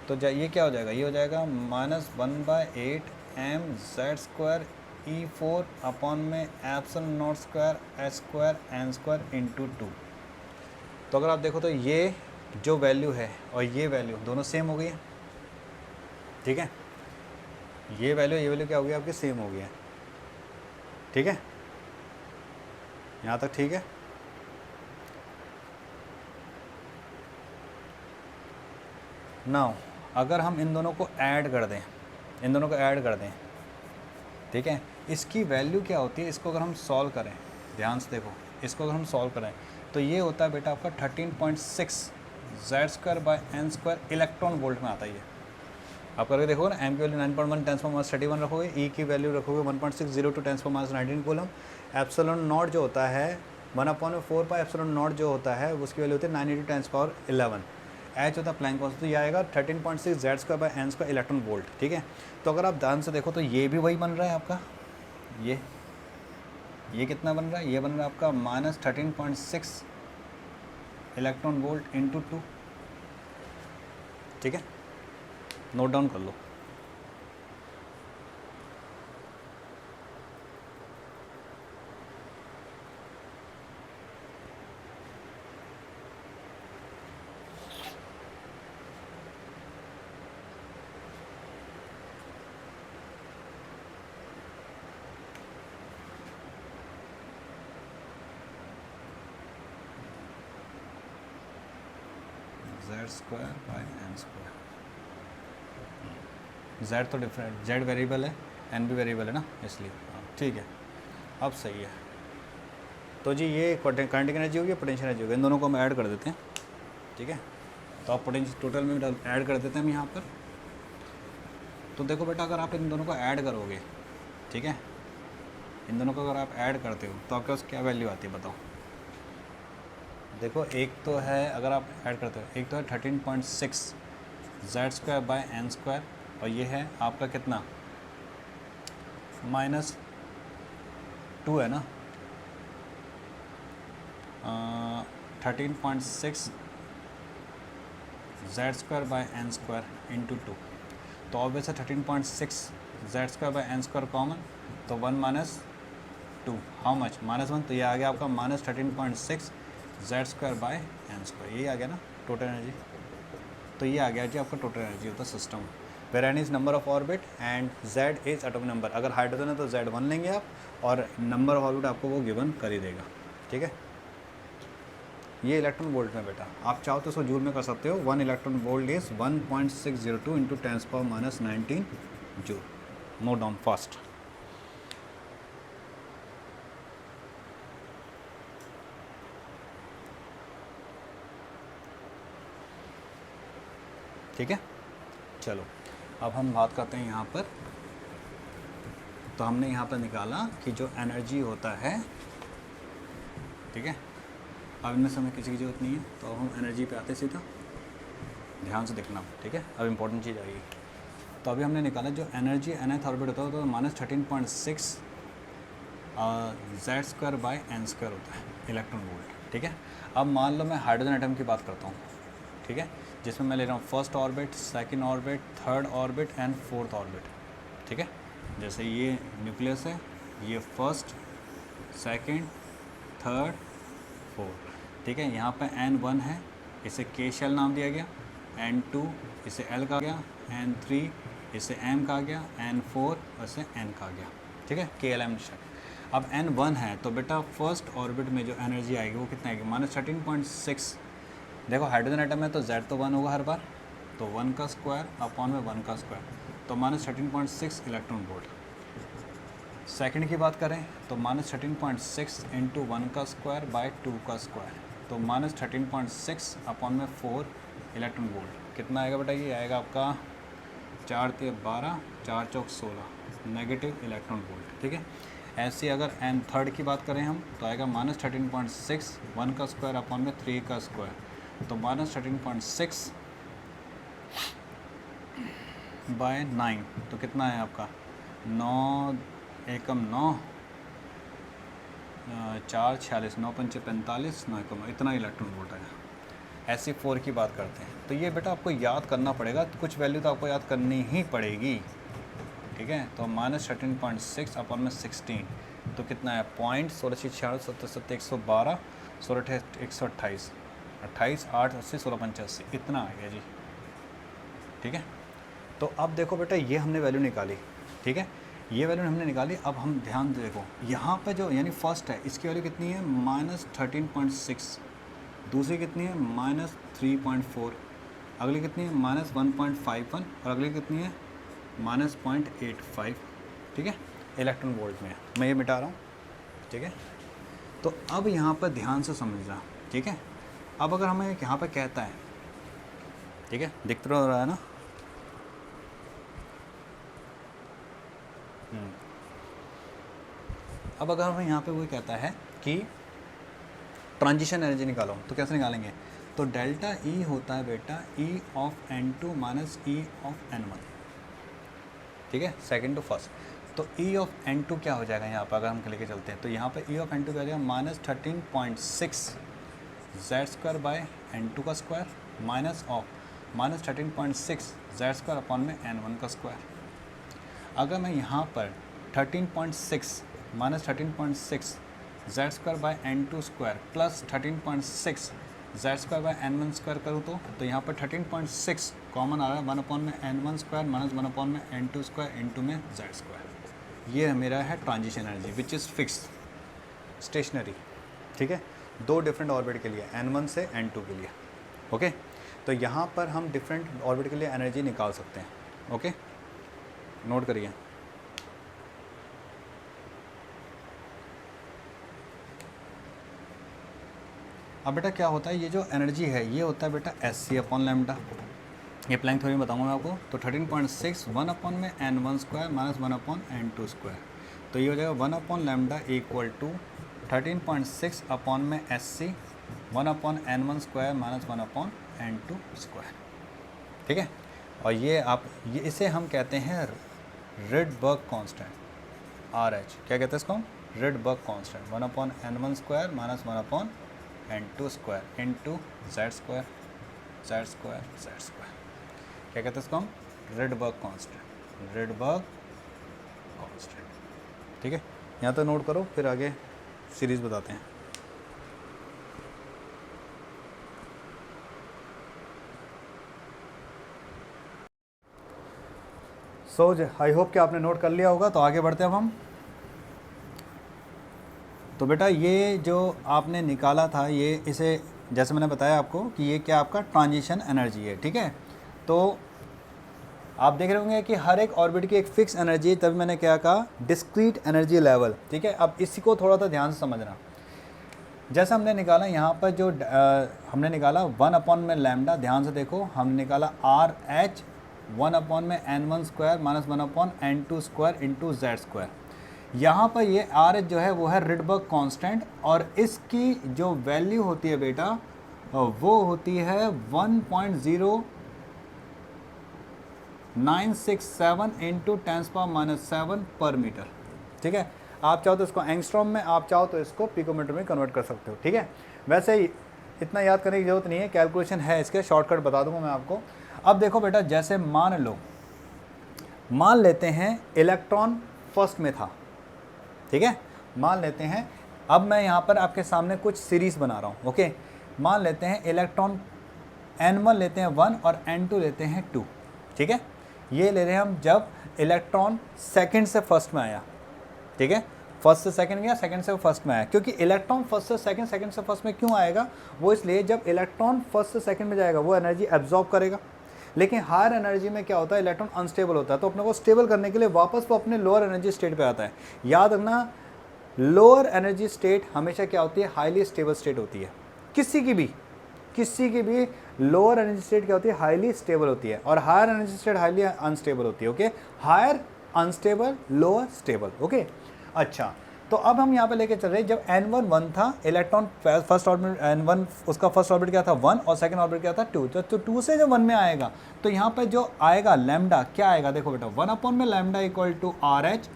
तो ये क्या हो जाएगा, ये हो जाएगा -1/8 M Z square E4 upon में epsilon naught square H square N square into 2। तो अगर आप देखो तो ये जो वैल्यू है और ये वैल्यू दोनों सेम हो गई है, ठीक है, ये वैल्यू क्या हो गई आपकी, सेम हो गई है, ठीक है, यहाँ तक ठीक है। नाउ अगर हम इन दोनों को ऐड कर दें, ठीक है, इसकी वैल्यू क्या होती है, इसको अगर हम सॉल्व करें, ध्यान से देखो, इसको अगर हम सॉल्व करें तो ये होता है बेटा आपका 13.6 Z square by N square electron volt में आता है ये। आप करके देखो ना, एम की वैल्यू 9.1 10⁻31 रखोगे, ई की वैल्यू रखोगे 1.602 10⁻19 कूलम, एप्सिलॉन नॉट जो होता है 1/4 पाई एप्सिलॉन नॉट जो होता है उसकी वैल्यू होती है 9 × 10⁻11। एच होता है प्लैंक कांस्टेंट, तो ये आएगा 13.6 Z square by N square electron volt, ठीक है। तो अगर आप ध्यान से देखो तो ये भी वही बन रहा है आपका, ये कितना बन रहा है, ये बन रहा है आपका -13.6 इलेक्ट्रॉन वोल्ट इंटू 2, ठीक है, नोट डाउन कर लो। Z square by N square, Z तो डिफरेंट, जेड वेरिएबल है, एन भी वेरिएबल है ना, इसलिए ठीक है, अब सही है। तो जी ये करंट की एनर्जी होगी, पोटेंशियल एनर्जी होगी, इन दोनों को हम ऐड कर देते हैं, ठीक है। तो आप पोटेंशियल टोटल में ऐड कर देते हैं हम यहाँ पर। तो देखो बेटा, अगर आप इन दोनों को ऐड करोगे, ठीक है, इन दोनों को अगर आप ऐड करते हो तो आपके पास क्या वैल्यू आती है बताओ। देखो एक तो है, अगर आप ऐड करते हो, एक तो है 13.6 Z square by N square, और ये है आपका कितना -2 है ना, 13.6 Z square by N square into 2। तो ऑब्वियस है 13.6 Z square by N square common, तो 1 - 2 हाउ मच -1, तो ये आ गया आपका -13.6 Z square by N square, यही आ गया ना टोटल एनर्जी। तो ये आ गया जी आपका टोटल एनर्जी होता है system, where N is number of orbit and Z is atomic number. अगर हाइड्रोजन है तो Z1 लेंगे आप, और नंबर ऑफ ऑर्बिट आपको वो गिवन कर ही देगा, ठीक है। ये इलेक्ट्रॉन वोल्ट में बेटा, आप चाहो तो इसको जूल में कर सकते हो। 1 electron volt is 1.602 into 10⁻⁻19 joule. Note down fast. ठीक है, चलो अब हम बात करते हैं यहाँ पर। तो हमने यहाँ पर निकाला कि जो एनर्जी होता है, ठीक है, अब इनमें से हमें किसी की ज़रूरत नहीं है, तो अब हम एनर्जी पे आते सीधा, ध्यान से देखना, ठीक है। अब इम्पोर्टेंट चीज़ आएगी। तो अभी हमने निकाला जो एनर्जी nth ऑर्बिट होता है तो -13.6 Z square by N square होता है इलेक्ट्रॉन वोल्ट, ठीक है। अब मान लो मैं हाइड्रोजन एटम की बात करता हूँ, ठीक है, जिसमें मैं ले रहा हूँ first orbit, second orbit, third orbit and fourth orbit, ठीक है। जैसे ये न्यूक्लियस है, ये फर्स्ट, सेकंड, थर्ड, फोर्थ, ठीक है। यहाँ पे N1 है, इसे K शेल नाम दिया गया, N2 इसे L कहा गया, N3 इसे M कहा गया, N4 इसे N कहा गया, ठीक है, KLM शेल। अब N1 है तो बेटा फर्स्ट ऑर्बिट में जो एनर्जी आएगी वो कितना आएगी, -13.6। देखो हाइड्रोजन एटम है तो Z तो 1 होगा हर बार, तो 1 का स्क्वायर अपॉन में 1 का स्क्वायर, तो -13.6 इलेक्ट्रॉन वोल्ट। सेकंड की बात करें तो -13.6 इंटू 1 का स्क्वायर बाय 2 का स्क्वायर, तो -13.6 अपॉन में 4 इलेक्ट्रॉन वोल्ट। कितना आएगा बेटा, ये आएगा आपका 4 × 12, 4 × 16 नेगेटिव इलेक्ट्रॉन वोल्ट, ठीक है। ऐसे अगर एन थर्ड की बात करें हम तो आएगा -13.6 1 का स्क्वायर अपॉन में 3 का स्क्वायर, तो -13.6 बाय 9, तो कितना है आपका 9 एकम 9, 4 46, 9 पंचे 45, 9 एकम, इतना इलेक्ट्रॉन वोल्ट आया। ऐसे 4 की बात करते हैं तो ये बेटा आपको याद करना पड़ेगा, कुछ वैल्यू तो आपको याद करनी ही पड़ेगी, ठीक है। तो -13.6 अपॉन में 16, तो कितना है 0.16 7 7 112 16 128 28 8 80 16 85, इतना आ गया जी, ठीक है। तो अब देखो बेटा ये हमने वैल्यू निकाली, ठीक है, ये वैल्यू हमने निकाली। अब हम ध्यान देखो यहाँ पे जो यानी फर्स्ट है इसकी वैल्यू कितनी है -13.6, दूसरी कितनी है -3.4, अगली कितनी है -1.51 और अगली कितनी है -0.85, ठीक है, इलेक्ट्रॉन वोल्ट में। मैं ये मिटा रहा हूँ, ठीक है। तो अब यहाँ पर ध्यान से समझना, ठीक है। अब अगर हमें यहाँ पर कहता है, ठीक है, दिख तो रहा है ना, अब अगर हमें यहाँ पे वो कहता है कि ट्रांजिशन एनर्जी निकालो, तो कैसे निकालेंगे, तो डेल्टा ई होता है बेटा ई of N2 minus E of N1, ठीक है, सेकेंड टू फर्स्ट। तो ई ऑफ N2 क्या हो जाएगा यहाँ पर, अगर हम लेके चलते हैं तो यहाँ पर ई ऑफ N2 क्या हो जाएगा, minus 13.6 Z square bye N2 का square minus of minus 13.6 Z square upon में N1 का स्क्वायर। अगर मैं यहाँ पर 13.6 minus 13.6 Z square bye N2 square plus 13.6 Z square bye N1 square करूँ तो यहाँ पर 13.6 कॉमन आ रहा है, 1 अपॉन में N1 स्क्वायर माइनस 1 अपॉन में N2 स्क्वायर इंटू में जेड स्क्वायर। ये मेरा है transition energy which is fix stationary, ठीक है, दो डिफरेंट ऑर्बिट के लिए N1 से N2 के लिए। ओके, तो यहाँ पर हम डिफरेंट ऑर्बिट के लिए एनर्जी निकाल सकते हैं। ओके, नोट करिए। अब बेटा क्या होता है, ये जो एनर्जी है ये होता है बेटा Sc अपॉन लैम्डा, ये प्लैंक थ्योरी में बताऊंगा मैं आपको। तो 13.6 1 अपॉन में N1 square minus 1 upon N2 square, तो ये हो जाएगा 1 upon lambda equal to 13.6 upon में Sc 1 upon N1 square minus 1 upon N2 square, ठीक है। और ये इसे हम कहते हैं रिडबर्ग कांस्टेंट RH, क्या कहते हैं इसको हम, Rydberg constant 1 upon N1 square minus 1 upon N2 square into Z square Z square Z square, क्या कहते हैं इसको हम, रिडबर्ग कांस्टेंट, रिडबर्ग कांस्टेंट, ठीक है। यहाँ तक नोट करो, फिर आगे सीरीज बताते हैं। सो आई होप कि आपने नोट कर लिया होगा। तो आगे बढ़ते हैं अब हम। तो बेटा ये जो आपने निकाला था, ये इसे जैसे मैंने बताया आपको कि ये क्या आपका ट्रांजिशन एनर्जी है, ठीक है। तो आप देख रहे होंगे कि हर एक ऑर्बिट की एक फिक्स एनर्जी है, तभी मैंने क्या कहा, डिस्क्रीट एनर्जी लेवल, ठीक है। अब इसी को थोड़ा सा ध्यान से समझना। जैसे हमने निकाला यहाँ पर जो हमने निकाला 1 अपॉन में लैम्डा, ध्यान से देखो, हम निकाला RH 1 अपॉन में N1 square minus 1 upon N2 square into Z square. यहाँ पर ये RH जो है वो है रिडबर्ग कांस्टेंट, और इसकी जो वैल्यू होती है बेटा वो होती है 1.0967 इंटू 10⁻⁷ पर मीटर, ठीक है। आप चाहो तो इसको एंगस्ट्रॉम में, आप चाहो तो इसको पिकोमीटर में कन्वर्ट कर सकते हो, ठीक है। वैसे ही इतना याद करने की ज़रूरत नहीं है, कैलकुलेशन है इसके, शॉर्टकट बता दूंगा मैं आपको। अब देखो बेटा, जैसे मान लेते हैं इलेक्ट्रॉन फर्स्ट में था, ठीक है, मान लेते हैं। अब मैं यहाँ पर आपके सामने कुछ सीरीज बना रहा हूँ। ओके, मान लेते हैं इलेक्ट्रॉन N1 लेते हैं 1 और N2 लेते हैं 2, ठीक है। ये ले रहे हैं हम जब इलेक्ट्रॉन सेकंड से फर्स्ट में आया, ठीक है, फर्स्ट से सेकंड गया, सेकंड से फर्स्ट में आया। क्योंकि इलेक्ट्रॉन फर्स्ट से सेकंड, सेकंड से फर्स्ट में क्यों आएगा, वो इसलिए जब इलेक्ट्रॉन फर्स्ट से सेकंड में जाएगा वो एनर्जी एब्जॉर्ब करेगा। लेकिन हायर एनर्जी में क्या होता है, इलेक्ट्रॉन अनस्टेबल होता है, तो अपने को स्टेबल करने के लिए वापस वो अपने लोअर एनर्जी स्टेट पे आता है। याद रखना, लोअर एनर्जी स्टेट हमेशा क्या होती है, हाईली स्टेबल स्टेट होती है। किसी की भी लोअर एनर्जी स्टेट क्या होती है, हाईली स्टेबल होती है, और higher energy state highly unstable होती है। Okay, higher unstable, lower stable. Okay, अच्छा, तो अब हम यहाँ पे लेके चल रहे हैं, जब N1 1 था, इलेक्ट्रॉन फर्स्ट ऑर्बिट N1, उसका फर्स्ट ऑर्बिट क्या था 1 और सेकंड ऑर्बिट क्या था 2, तो 2 से जब 1 में आएगा तो यहाँ पे जो आएगा लैम्डा क्या आएगा, देखो बेटा 1 अपॉन में lambda equal to RH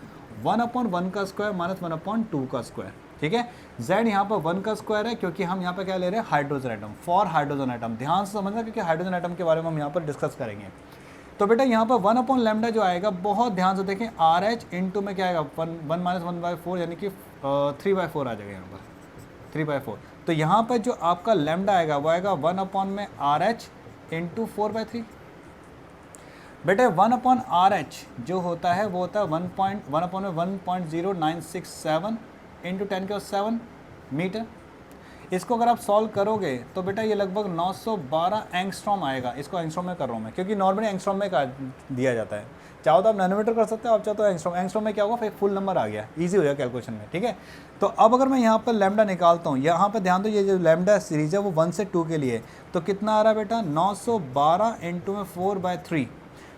1 upon 1 का स्क्वायर माइनस 1 अपॉन 2 का स्क्वायर, ठीक है। Z यहाँ पर 1 का स्क्वायर है, क्योंकि हम यहाँ पे क्या ले रहे हैं, hydrogen atom, for hydrogen atom. ध्यान से समझना, क्योंकि हाइड्रोजन एटम के बारे में हम यहाँ पर डिस्कस करेंगे। तो बेटा यहाँ पर 1 अपॉन लैम्डा जो आएगा, बहुत ध्यान से देखें, RH इंटू में क्या आएगा 1 माइनस 1/4, यानी कि 3/4 आ जाएगा यहाँ पर, 3/4। तो यहाँ पर जो आपका लैम्डा आएगा वो आएगा 1 अपॉन में RH इंटू 4/3। बेटे 1 अपॉन RH जो होता है वो होता है 1 अपॉन में 1.0967 इंटू 10⁻⁷ मीटर। इसको अगर आप सॉल्व करोगे तो बेटा ये लगभग 912 एंगस्ट्रॉम आएगा। इसको एंगस्ट्रॉम में कर रहा हूँ मैं, क्योंकि नॉर्मली एंगस्ट्रॉम में दिया जाता है। चाहो तो आप नैनोमीटर कर सकते हो, आप चाहो तो एंगस्ट्रॉम में क्या होगा, फिर फुल नंबर आ गया, इजी हो गया कैलकुलेशन में, ठीक है। तो अब अगर मैं यहाँ पर लैम्डा निकालता हूँ, यहाँ पर ध्यान दो, ये जो लैम्डा सीरीज है वो 1 से 2 के लिए, तो कितना आ रहा है बेटा 912 इंटू में 4/3।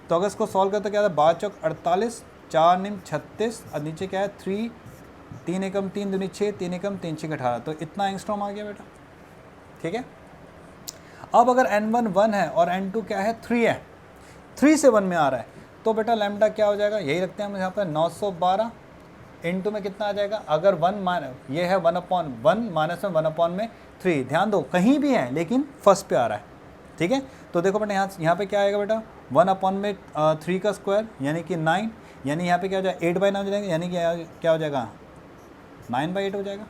तो अगर इसको सॉल्व करते क्या था, 12 चौक 48, 4 निम 36, और नीचे क्या है 3, 3 एकम 3 दूनी 6, 3 एकम 3 6 18, तो इतना एंगस्ट्रॉम आ गया बेटा, ठीक है। अब अगर n1 1 है और n2 क्या है 3 है, 3 से 1 में आ रहा है, तो बेटा लैम्डा क्या हो जाएगा, यही रखते हैं हम यहाँ पर 912 इंटू में कितना आ जाएगा, अगर 1 ये है 1/1 माइनस में 1 में 3, ध्यान दो कहीं भी है लेकिन फर्स्ट पे आ रहा है, ठीक है। तो देखो बेटा यहाँ पे क्या आएगा बेटा 1/3 का स्क्वायर यानी कि 9, यानी यहाँ पे क्या हो जाएगा 8/9 हो जाएगा, यानी कि क्या हो जाएगा 9/8 हो जाएगा,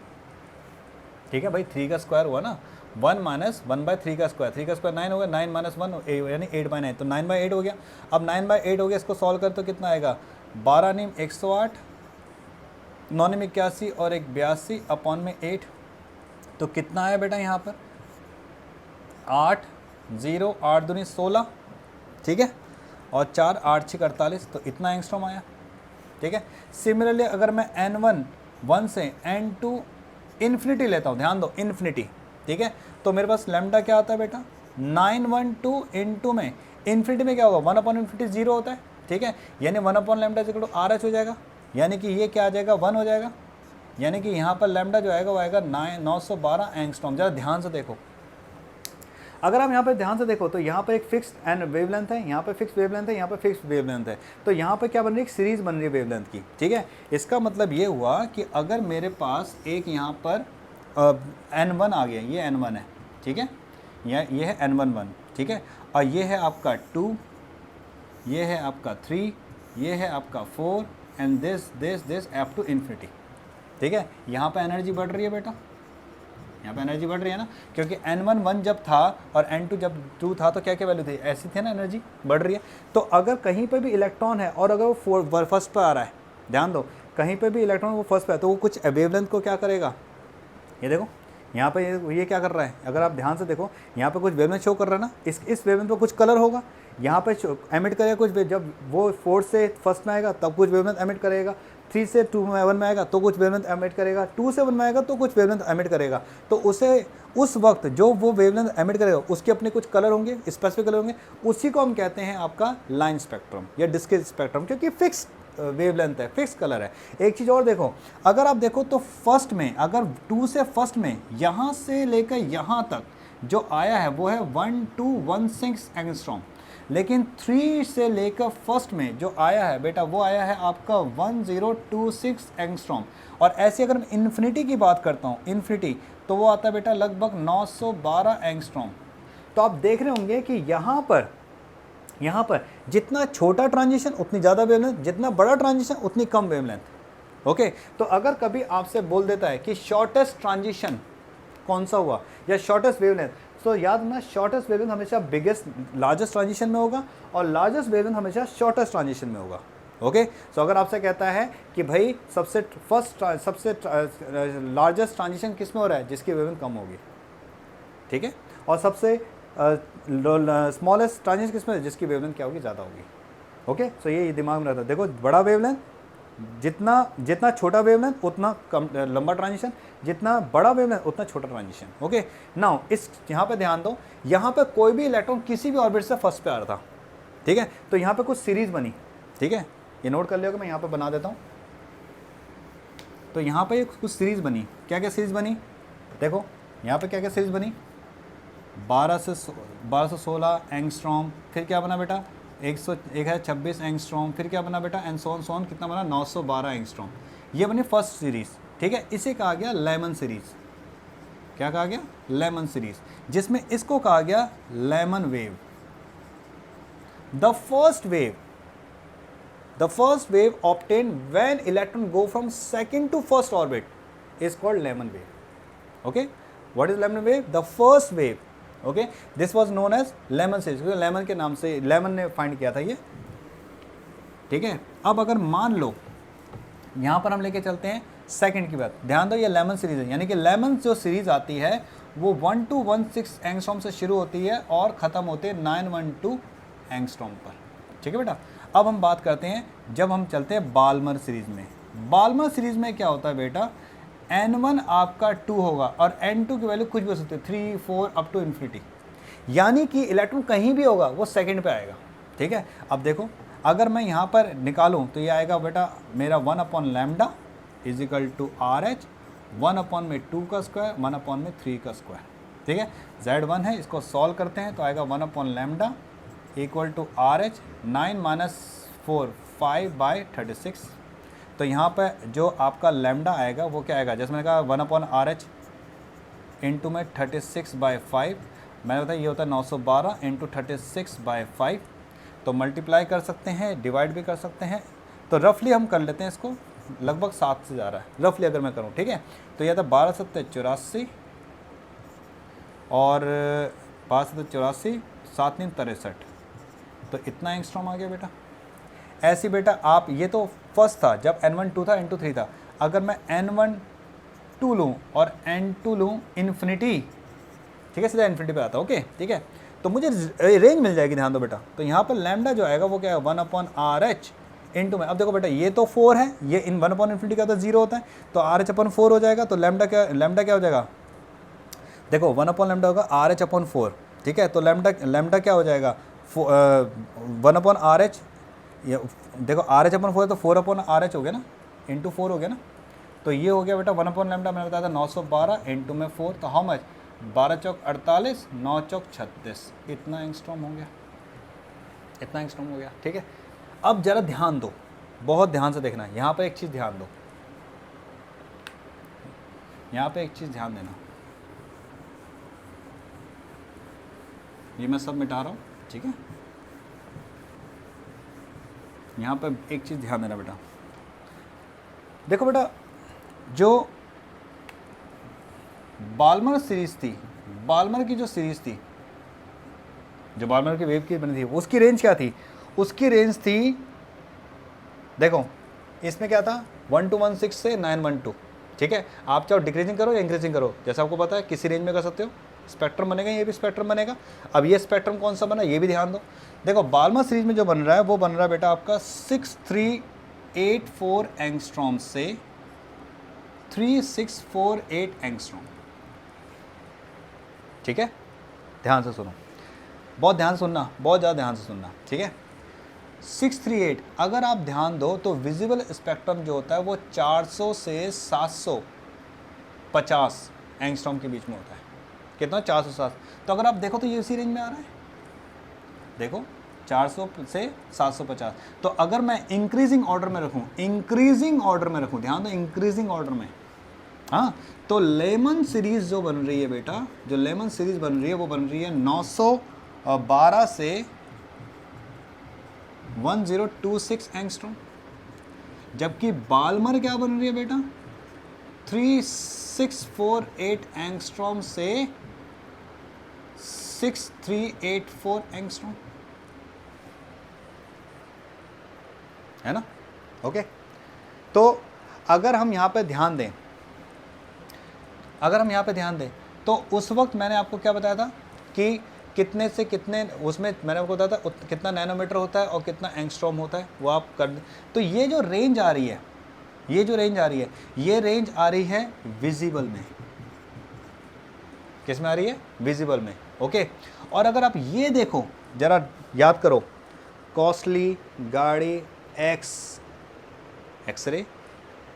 ठीक है भाई। 3 का स्क्वायर हुआ ना, 1 माइनस 1/3 का स्क्वायर, 3 का स्क्वायर 9 हो गया, 9 माइनस 1 यानी 8/9, तो 9/8 हो गया। अब 9/8 हो गया, इसको सॉल्व कर तो कितना आएगा 12 नीम 108, 9 नीम 81 और 82 अपॉन में 8, तो कितना आया बेटा यहाँ पर 8 0 8 दूनी 16, ठीक है, और 4 8 6 48, तो इतना एंगस्ट्रॉम आया, ठीक है। सिमिलरली अगर मैं n1 1 से n2 इन्फिनिटी लेता हूँ, ध्यान दो इन्फिनिटी, ठीक है, तो मेरे पास लैम्डा क्या आता है बेटा 912 इंटू में इन्फिनिटी में क्या होगा 1/∞ 0 होता है, ठीक है, यानी 1/λ इक्वल टू RH हो जाएगा, यानी कि ये क्या आ जाएगा 1 हो जाएगा, यानी कि यहाँ पर लैम्डा जो आएगा वो आएगा 912 एंगस्ट्रॉम। ज़रा ध्यान से देखो, अगर आप यहाँ पर ध्यान से देखो तो यहाँ पर एक फिक्स्ड एंड वेवलेंथ है, यहाँ पर फिक्स वेवलेंथ है, यहाँ पर फिक्स वेवलेंथ है, तो यहाँ पर क्या बन रही है एक सीरीज़ बन रही है वेवलेंथ की, ठीक है। इसका मतलब ये हुआ कि अगर मेरे पास एक यहाँ पर n1 आ गया, ये n1 है, ठीक है, ये है n11, ठीक है, और ये है आपका 2, ये है आपका 3, ये है आपका 4 and this up to infinity, ठीक है। यहाँ पर एनर्जी बढ़ रही है बेटा, यहाँ पे एनर्जी बढ़ रही है ना, क्योंकि n1 1 जब था और n2 जब 2 था तो क्या क्या वैल्यू थी, ऐसी थी ना, एनर्जी बढ़ रही है। तो अगर कहीं पे भी इलेक्ट्रॉन है और अगर वो फर्स्ट पे आ रहा है, ध्यान दो कहीं पे भी इलेक्ट्रॉन वो फर्स्ट पे है, तो वो कुछ वेवलेंथ को क्या करेगा, ये देखो यहाँ पे ये क्या कर रहा है, अगर आप ध्यान से देखो यहाँ पे कुछ वेवलेंथ शो कर रहा है ना, इस वेवलेंथ पे कुछ कलर होगा, यहाँ पे एमिट करेगा कुछ, जब वो 4 से फर्स्ट में आएगा तब कुछ वेवलेंथ एमिट करेगा, 3 से 2 में 1 में आएगा तो कुछ वेवलेंथ एमिट करेगा, 2 से 1 में आएगा तो कुछ वेवलेंथ एमिट करेगा, तो उसे उस वक्त जो वो वेवलेंथ एमिट करेगा उसके अपने कुछ कलर होंगे, स्पेसिफिक कलर होंगे, उसी को हम कहते हैं आपका लाइन स्पेक्ट्रम या डिस्क्रीट स्पेक्ट्रम, क्योंकि फिक्स वेवलेंथ है, फिक्स कलर है। एक चीज़ और देखो, अगर आप देखो तो फर्स्ट में अगर 2 से फर्स्ट में यहाँ से लेकर यहाँ तक जो आया है वो है 1216 एंगस्ट्रॉम, लेकिन 3 से लेकर फर्स्ट में जो आया है बेटा वो आया है आपका 1026 एंगस्ट्रॉम, और ऐसे अगर मैं इन्फिनिटी की बात करता हूँ इन्फिनिटी, तो वो आता है बेटा लगभग 912 एंगस्ट्रॉम। तो आप देख रहे होंगे कि यहाँ पर जितना छोटा ट्रांजिशन उतनी ज़्यादा वेवलेंथ, जितना बड़ा ट्रांजिशन उतनी कम वेवलेंथ, ओके। तो अगर कभी आपसे बोल देता है कि शॉर्टेस्ट ट्रांजिशन कौन सा हुआ या शॉर्टेस्ट वेवलेंथ, तो याद रखना शॉर्टेस्ट वेवलेंथ हमेशा लार्जेस्ट ट्रांजिशन में होगा और लार्जेस्ट वेवलेंथ हमेशा शॉर्टेस्ट ट्रांजिशन में होगा, ओके। सो अगर आपसे कहता है कि भाई सबसे लार्जेस्ट ट्रांजिशन किस में हो रहा है, जिसकी वेवलेंथ कम होगी, ठीक है, और सबसे स्मॉलेस्ट ट्रांजिशन किस में है, जिसकी वेवलेंथ क्या होगी, ज़्यादा होगी, ओके। सो ये दिमाग में रहता है। देखो बड़ा वेवलेंथ, जितना छोटा वेवलेंथ उतना कम लंबा ट्रांजिशन, जितना बड़ा वेवलेंथ उतना छोटा ट्रांजिशन, ओके। नाउ इस यहाँ पे ध्यान दो, यहाँ पे कोई भी इलेक्ट्रॉन किसी भी ऑर्बिट से फर्स्ट पे आ रहा था, ठीक है, तो यहाँ पे कुछ सीरीज बनी, ठीक है, ये नोट कर लिया, मैं यहाँ पे बना देता हूँ। तो यहाँ पे कुछ सीरीज बनी, क्या क्या सीरीज बनी, देखो यहाँ पे क्या क्या सीरीज बनी, 1216 एंगस्ट्रॉम, फिर क्या बना बेटा 126 एंगस्ट्रॉम, फिर क्या बना बेटा एंड सोन कितना बना 912 एंगस्ट्रॉम, ये बनी फर्स्ट सीरीज, ठीक है। इसे कहा गया लेमन सीरीज, क्या कहा गया लेमन सीरीज, जिसमें इसको कहा गया lemon wave. The first wave obtained when electron go from second to first orbit is called Lyman wave, okay. What is Lyman wave? The first wave, okay, this was known as Lyman series, क्योंकि lemon के नाम से lemon ने find किया था ये, ठीक है। अब अगर मान लो यहाँ पर हम लेके चलते हैं सेकंड की बात, ध्यान दो ये लेमन सीरीज है, यानी कि लेमन जो सीरीज आती है वो 1216 एंगस्ट्रॉम से शुरू होती है और ख़त्म होते हैं 912 एंगस्ट्रॉम पर, ठीक है बेटा। अब हम बात करते हैं जब हम चलते हैं बाल्मर सीरीज में। बाल्मर सीरीज में क्या होता है बेटा, n1 आपका 2 होगा और n2 की वैल्यू कुछ भी हो सकती है 3 4 अप टू इन्फिनिटी, यानी कि इलेक्ट्रॉन कहीं भी होगा वो सेकंड पे आएगा, ठीक है। अब देखो अगर मैं यहाँ पर निकालूँ तो ये आएगा बेटा मेरा 1/λ इज इक्वल टू RH, 1/2 का स्क्वायर 1/3 का स्क्वायर, ठीक है, Z1 है, इसको सॉल्व करते हैं तो आएगा 1/λ इक्वल टू RH 9 - 4 5/36। तो यहाँ पर जो आपका लैम्डा आएगा वो क्या आएगा, जैसे मैंने कहा 1/RH इंटू में 36/5, मैंने बताया ये होता है 912 इंटू 36/5। तो मल्टीप्लाई कर सकते हैं, डिवाइड भी कर सकते हैं। तो रफली हम कर लेते हैं इसको, लगभग 7 से जा रहा है रफली अगर मैं करूँ, ठीक है। तो यह था 12 × 7 = 84 और 12 × 7 = 84, 7 × 3 = 63। तो इतना एंगस्ट्रॉम आ गया बेटा। ऐसे बेटा आप, ये तो फर्स्ट था जब N1 2 था, N2 3 था। अगर मैं N1 2 लूँ और N2 लूँ इन्फिनिटी, ठीक है, सीधा इन्फिनिटी पे आता है, ओके, ठीक है। तो मुझे रेंज मिल जाएगी, ध्यान दो बेटा। तो यहाँ पर लैम्डा जो आएगा वो क्या है 1/RH इंटू में, अब देखो बेटा ये तो 4 है, ये इन 1/∞ का तो 0 होता है, तो RH/4 हो जाएगा। तो लैम्डा क्या हो जाएगा, देखो 1/λ होगा RH/4, ठीक है। तो लैम्डा क्या हो जाएगा 1/RH, देखो RH/4 है तो 4/RH हो गया ना, इंटू 4 हो गया ना। तो ये हो गया बेटा 1/λ, मैंने बताया था 912 इंटू में 4, तो हाउ मच, 12 चौक 48, 9 चौक 36, इतना एंगस्ट्रॉम हो गया, इतना एंगस्ट्रॉम हो गया, ठीक है। अब जरा ध्यान दो, बहुत ध्यान से देखना, यहाँ पर एक चीज़ ध्यान दो, यहाँ पे एक चीज़ ध्यान देना, ये मैं सब मिटा रहा हूँ, ठीक है। यहाँ पे एक चीज़ ध्यान देना बेटा, देखो बेटा जो बाल्मर सीरीज थी, बाल्मर की जो सीरीज थी, जो बाल्मर की वेव की बनी थी, उसकी रेंज क्या थी, उसकी रेंज थी, देखो इसमें क्या था 1216 से 912, ठीक है। आप चाहो डिक्रीजिंग करो या इंक्रीजिंग करो, जैसा आपको पता है किसी रेंज में कर सकते हो, स्पेक्ट्रम बनेगा, ये भी स्पेक्ट्रम बनेगा। अब ये स्पेक्ट्रम कौन सा बना ये भी ध्यान दो। देखो बाल्मर सीरीज में जो बन रहा है वो बन रहा है बेटा आपका 6384 एंगस्ट्रॉम से 3648 एंगस्ट्रॉम, ठीक है। ध्यान से सुनो, बहुत ध्यान से सुनना, बहुत ज़्यादा ध्यान से सुनना, ठीक है। 638 अगर आप ध्यान दो तो विजिबल स्पेक्ट्रम जो होता है वो 400 से 750 एंगस्ट्रॉम के बीच में होता है। कितना, 407। तो अगर आप देखो तो ये उसी रेंज में आ रहा है, देखो 400 से 750। तो अगर मैं इंक्रीजिंग ऑर्डर में रखूं, इंक्रीजिंग ऑर्डर में रखूं, ध्यान दो इंक्रीजिंग ऑर्डर में, हाँ, तो लेमन सीरीज जो बन रही है बेटा, जो लेमन सीरीज बन रही है वो बन रही है 912 से 1026 एंगस्ट्रॉम, जबकि बाल्मर क्या बन रही है बेटा 3648 एंगस्ट्रॉम से 6384 एंगस्ट्रॉम, है ना, ओके। तो अगर हम यहाँ पे ध्यान दें, अगर हम यहाँ पे ध्यान दें तो उस वक्त मैंने आपको क्या बताया था कि कितने से कितने, उसमें मैंने आपको बताया था कितना नैनोमीटर होता है और कितना एंगस्ट्रॉम होता है, वो आप कर दें। तो ये जो रेंज आ रही है, ये जो रेंज आ रही है, ये रेंज आ रही है विजिबल में, किस में आ रही है, विजिबल में, ओके। और अगर आप ये देखो, जरा याद करो, कॉस्टली, गाड़ी, एक्सरे,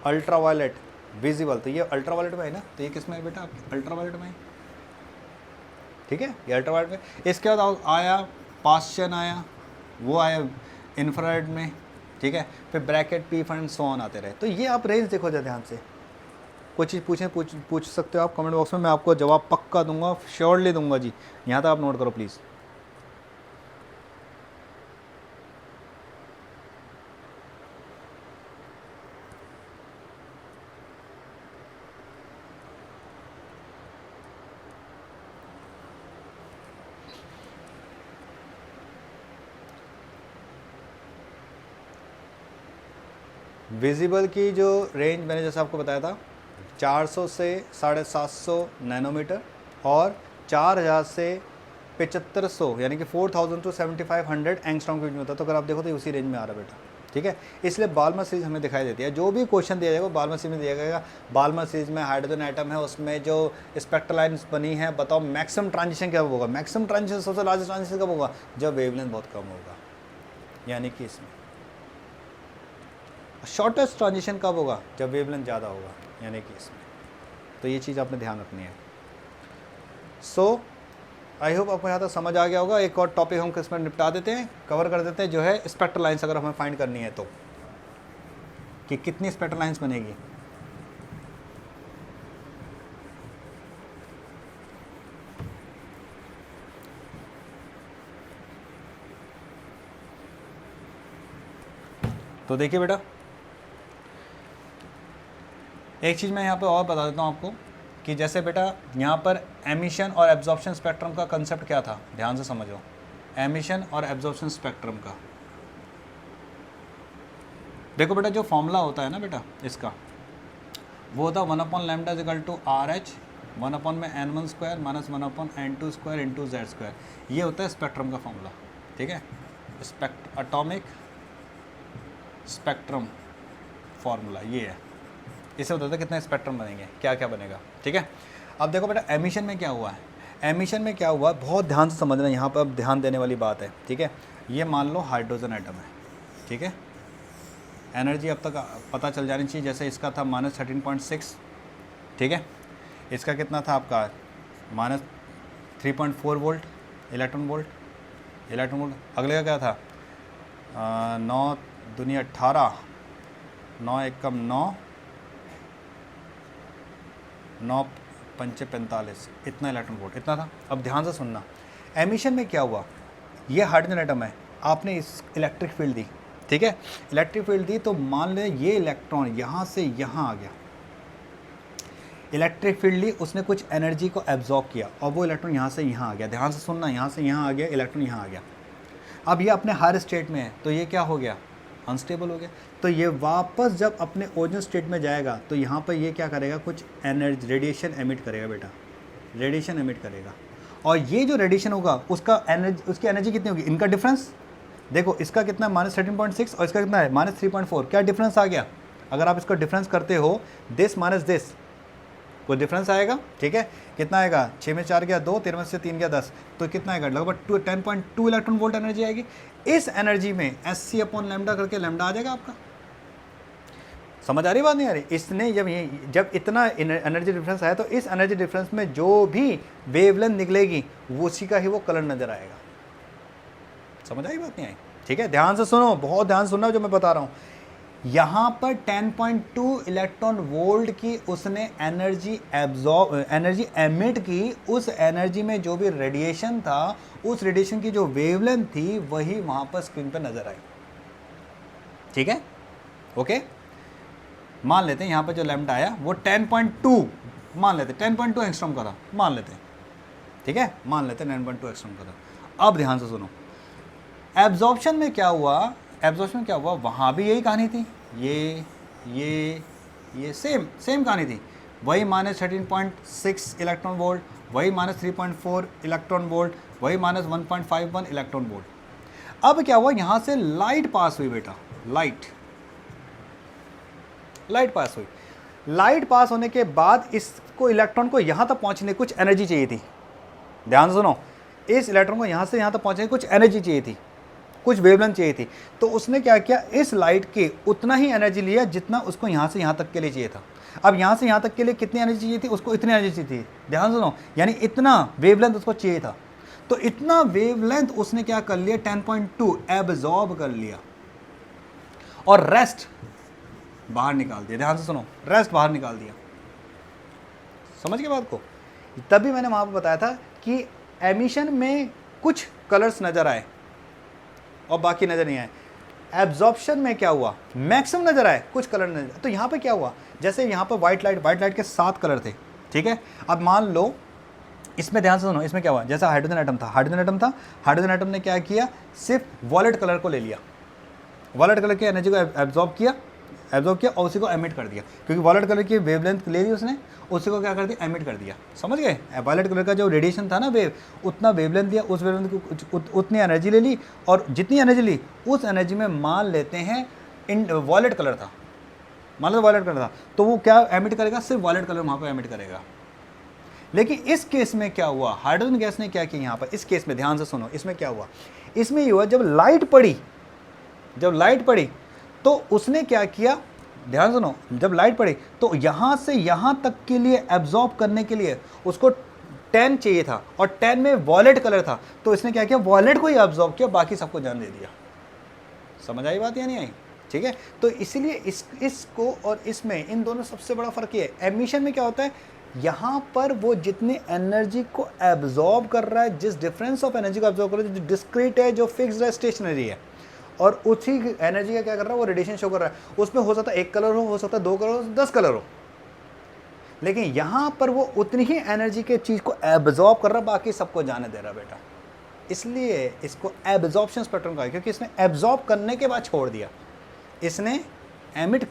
अल्ट्रावायलेट, विजिबल, तो ये अल्ट्रावायलेट में है ना, तो ये किस में है बेटा आपके अल्ट्रावायलेट में है, ठीक है, ये अल्ट्रावायलेट में। इसके बाद आया पास्चन, आया वो आया इंफ्रारेड में, ठीक है, फिर bracket P and so on आते रहे। तो ये आप रेंज देखो जरा ध्यान से, कोई चीज़ पूछ सकते हो आप कमेंट बॉक्स में, मैं आपको जवाब पक्का दूंगा, श्योरली दूंगा जी। यहाँ तक आप नोट करो प्लीज़। विजिबल की जो रेंज मैंने जैसा आपको बताया था 400 से 750 नैनोमीटर और 4000 से 7500 यानी कि 4000 to 7500 एंगस्ट्रॉम के बीच में होता है। तो अगर आप देखो तो उसी रेंज में आ रहा है बेटा, ठीक है। इसलिए बाल्मर सीरीज हमें दिखाई देती है, जो भी क्वेश्चन दिया जाएगा बाल्मर सीरीज में दिया जाएगा। बाल्मर सीरीज में हाइड्रोजन एटम है, उसमें जो स्पेक्ट्रल लाइन्स बनी है, बताओ मैक्सिमम ट्रांजिशन कब होगा, मैक्सिमम ट्रांजिशन सबसे लार्जेस्ट ट्रांजिशन कब होगा, जब वेवलेंथ बहुत कम होगा, यानी कि इसमें। शॉर्टेस्ट ट्रांजिशन कब होगा, जब वेवलेंथ ज़्यादा होगा, यानी कि इसमें। तो ये चीज़ आपने ध्यान रखनी है। सो आई होप आपको यहाँ तक समझ आ गया होगा। एक और टॉपिक हम किसमें निपटा देते हैं, कवर कर देते हैं, जो है स्पेक्ट्रल लाइन्स अगर हमें फाइंड करनी है तो, कि कितनी स्पेक्ट्रल लाइन्स बनेगी। तो देखिए बेटा, एक चीज़ मैं यहाँ पे और बता देता हूँ आपको कि जैसे बेटा यहाँ पर एमिशन और एब्जॉर्प्शन स्पेक्ट्रम का कंसेप्ट क्या था, ध्यान से समझो। एमिशन और एब्जॉर्प्शन स्पेक्ट्रम का देखो बेटा, जो फॉर्मूला होता है ना बेटा इसका, वो होता है 1/λ इक्वल टू RH 1 में n1 square minus 1/n2 square into Z square. ये होता है स्पेक्ट्रम का फॉर्मूला, ठीक है। एटॉमिक स्पेक्ट्रम फार्मूला ये है। इससे बताता है कितने स्पेक्ट्रम बनेंगे, क्या क्या बनेगा, ठीक है। अब देखो बेटा एमिशन में क्या हुआ है, एमिशन में क्या हुआ, बहुत ध्यान से समझना, यहाँ पर अब ध्यान देने वाली बात है, ठीक है। ये मान लो हाइड्रोजन एटम है, ठीक है। एनर्जी अब तक पता चल जानी चाहिए, जैसे इसका था -13.6, ठीक है। इसका कितना था आपका -3.4 वोल्ट इलेक्ट्रॉन वोल्ट। अगले का क्या था 9 दूनी 18, 9 एकम 9, 9 पंचे 45, इतना इलेक्ट्रॉन वोल्ट, इतना था। अब ध्यान से सुनना, एमिशन में क्या हुआ, ये हाइड्रोजन एटम है, आपने इस इलेक्ट्रिक फील्ड दी, ठीक है। इलेक्ट्रिक फील्ड दी तो मान ले ये इलेक्ट्रॉन यहाँ से यहाँ आ गया, इलेक्ट्रिक फील्ड ली, उसने कुछ एनर्जी को एब्जॉर्ब किया और वो इलेक्ट्रॉन यहाँ से यहाँ आ गया। ध्यान से सुनना, यहाँ से यहाँ आ गया इलेक्ट्रॉन, यहाँ आ गया। अब ये अपने हायर स्टेट में है तो ये क्या हो गया, अनस्टेबल हो गया। तो ये वापस जब अपने ओरिजिनल स्टेट में जाएगा तो यहाँ पर ये क्या करेगा, कुछ एनर्जी रेडिएशन एमिट करेगा बेटा, रेडिएशन एमिट करेगा। और ये जो रेडिएशन होगा उसका एनर्जी, उसकी एनर्जी कितनी होगी, इनका डिफरेंस देखो, इसका कितना है -13.6 और इसका कितना है -3.4, क्या डिफरेंस आ गया। अगर आप इसका डिफरेंस करते हो, दिस माइनस दिस, कोई डिफरेंस आएगा, ठीक है। कितना आएगा, 6 में 4 गया 2, 13 में से 3 गया 10, तो कितना आएगा, लगभग 10.2 इलेक्ट्रॉन वोल्ट एनर्जी आएगी। इस एनर्जी में SC/λ करके लैम्डा आ जाएगा आपका। समझ आ रही बात, नहीं आ रही। इसने जब इतना एनर्जी डिफरेंस आया तो इस एनर्जी डिफरेंस में जो भी वेवलेंथ निकलेगी वो उसी का ही वो कलर नजर आएगा। समझ आई बात, नहीं आई, ठीक है। ध्यान से सुनो, बहुत ध्यान सुनना जो मैं बता रहा हूं। यहाँ पर 10.2 इलेक्ट्रॉन वोल्ट की उसने एनर्जी एमिट की। उस एनर्जी में जो भी रेडिएशन था, उस रेडिएशन की जो वेवलेंथ थी वही वहां पर स्क्रीन पर नजर आई, ठीक है। ओके, मान लेते हैं यहाँ पर जो लैम्डा आया वो 10.2 मान लेते, 10.2 एंगस्ट्रॉम का था, मान लेते हैं, ठीक है, मान लेते हैं 9.2 एंगस्ट्रॉम का था। अब ध्यान से सुनो, एब्जॉर्प्शन में क्या हुआ, एब्जॉर्प्शन में क्या हुआ, वहाँ भी यही कहानी थी, ये सेम कहानी थी, वही -13.6 इलेक्ट्रॉन वोल्ट, वही -3.4 इलेक्ट्रॉन वोल्ट, वही -1.51 इलेक्ट्रॉन वोल्ट। अब क्या हुआ, यहाँ से लाइट पास हुई बेटा, लाइट पास हुई। लाइट पास होने के बाद इसको इलेक्ट्रॉन को यहाँ तक पहुँचने कुछ एनर्जी चाहिए थी। ध्यान से सुनो, इस इलेक्ट्रॉन को यहाँ से यहाँ तक पहुँचने कुछ एनर्जी चाहिए थी, कुछ वेवलेंथ चाहिए थी। तो उसने क्या किया, इस लाइट के उतना ही एनर्जी लिया जितना उसको यहाँ से यहाँ तक के लिए चाहिए था। अब यहाँ से यहाँ तक के लिए कितनी एनर्जी चाहिए थी, उसको इतनी एनर्जी चाहिए थी। ध्यान सुनो, यानी इतना वेवलेंथ उसको चाहिए था। तो इतना वेवलेंथ उसने क्या कर लिया, 10.2 एब्जॉर्ब कर लिया और रेस्ट बाहर निकाल दिया। ध्यान से सुनो, रेस्ट बाहर निकाल दिया। समझ गए बात को। तभी मैंने वहाँ पर बताया था कि एमिशन में कुछ कलर्स नज़र आए और बाकी नज़र नहीं आए। एब्जॉर्प्शन में क्या हुआ, मैक्सिमम नज़र आए, कुछ कलर नजर। तो यहाँ पे क्या हुआ, जैसे यहाँ पर वाइट लाइट के 7 कलर थे, ठीक है। अब मान लो इसमें ध्यान से सुनो, इसमें क्या हुआ, जैसा हाइड्रोजन एटम ने क्या किया, सिर्फ वॉलेट कलर को ले लिया, वॉलेट कलर की एनर्जी को एब्जॉर्ब किया और उसी को एमिट कर दिया, क्योंकि वॉलेट कलर की वेवलेंथ ले ली उसने, उसी को क्या कर दिया, एमिट कर दिया। समझ गए, वॉलेट कलर का जो रेडिएशन था ना वेव, उतना वेवलेंथ दिया, उस वेवलेंथ को उतनी एनर्जी ले ली, और जितनी एनर्जी ली उस एनर्जी में मान लेते हैं इन वॉलेट कलर था, मान लो वॉलेट कलर था, तो वो क्या एमिट करेगा, सिर्फ वॉलेट कलर वहाँ पर एमिट करेगा। लेकिन इस केस में क्या हुआ, हाइड्रोजन गैस ने क्या किया यहाँ पर, इस केस में ध्यान से सुनो, इसमें क्या हुआ, इसमें ये हुआ, जब लाइट पड़ी तो उसने क्या किया, ध्यान सुनो, जब लाइट पड़ी तो यहाँ से यहाँ तक के लिए एब्जॉर्ब करने के लिए उसको 10 चाहिए था और 10 में वॉयलेट कलर था, तो इसने क्या किया, वॉयलेट को ही ऑब्जॉर्व किया, बाकी सबको जान दे दिया। समझ आई बात या नहीं आई? ठीक है, तो इसीलिए इसको और इसमें इन दोनों सबसे बड़ा फर्क ये है। एमिशन में क्या होता है, यहाँ पर वो जितनी एनर्जी को एब्जॉर्ब कर रहा है, जिस डिफरेंस ऑफ एनर्जी को एब्जॉर्ब कर रहा है, जो डिस्क्रीट है, जो फिक्स्ड है, स्टेशनरी है, और उसी एनर्जी का क्या कर रहा है, वो रेडिएशन शो कर रहा है। उसमें हो सकता है 1 कलर हो सकता है 2 कलर हो, 10 कलर हो, लेकिन यहाँ पर वो उतनी ही एनर्जी के चीज़ को एब्जॉर्ब कर रहा है, बाकी सबको जाने दे रहा बेटा। इसलिए इसको एब्जॉर्प्शन स्पेक्ट्रम कहा, क्योंकि इसने एब्जॉर्ब करने के बाद छोड़ दिया, इसने एमिट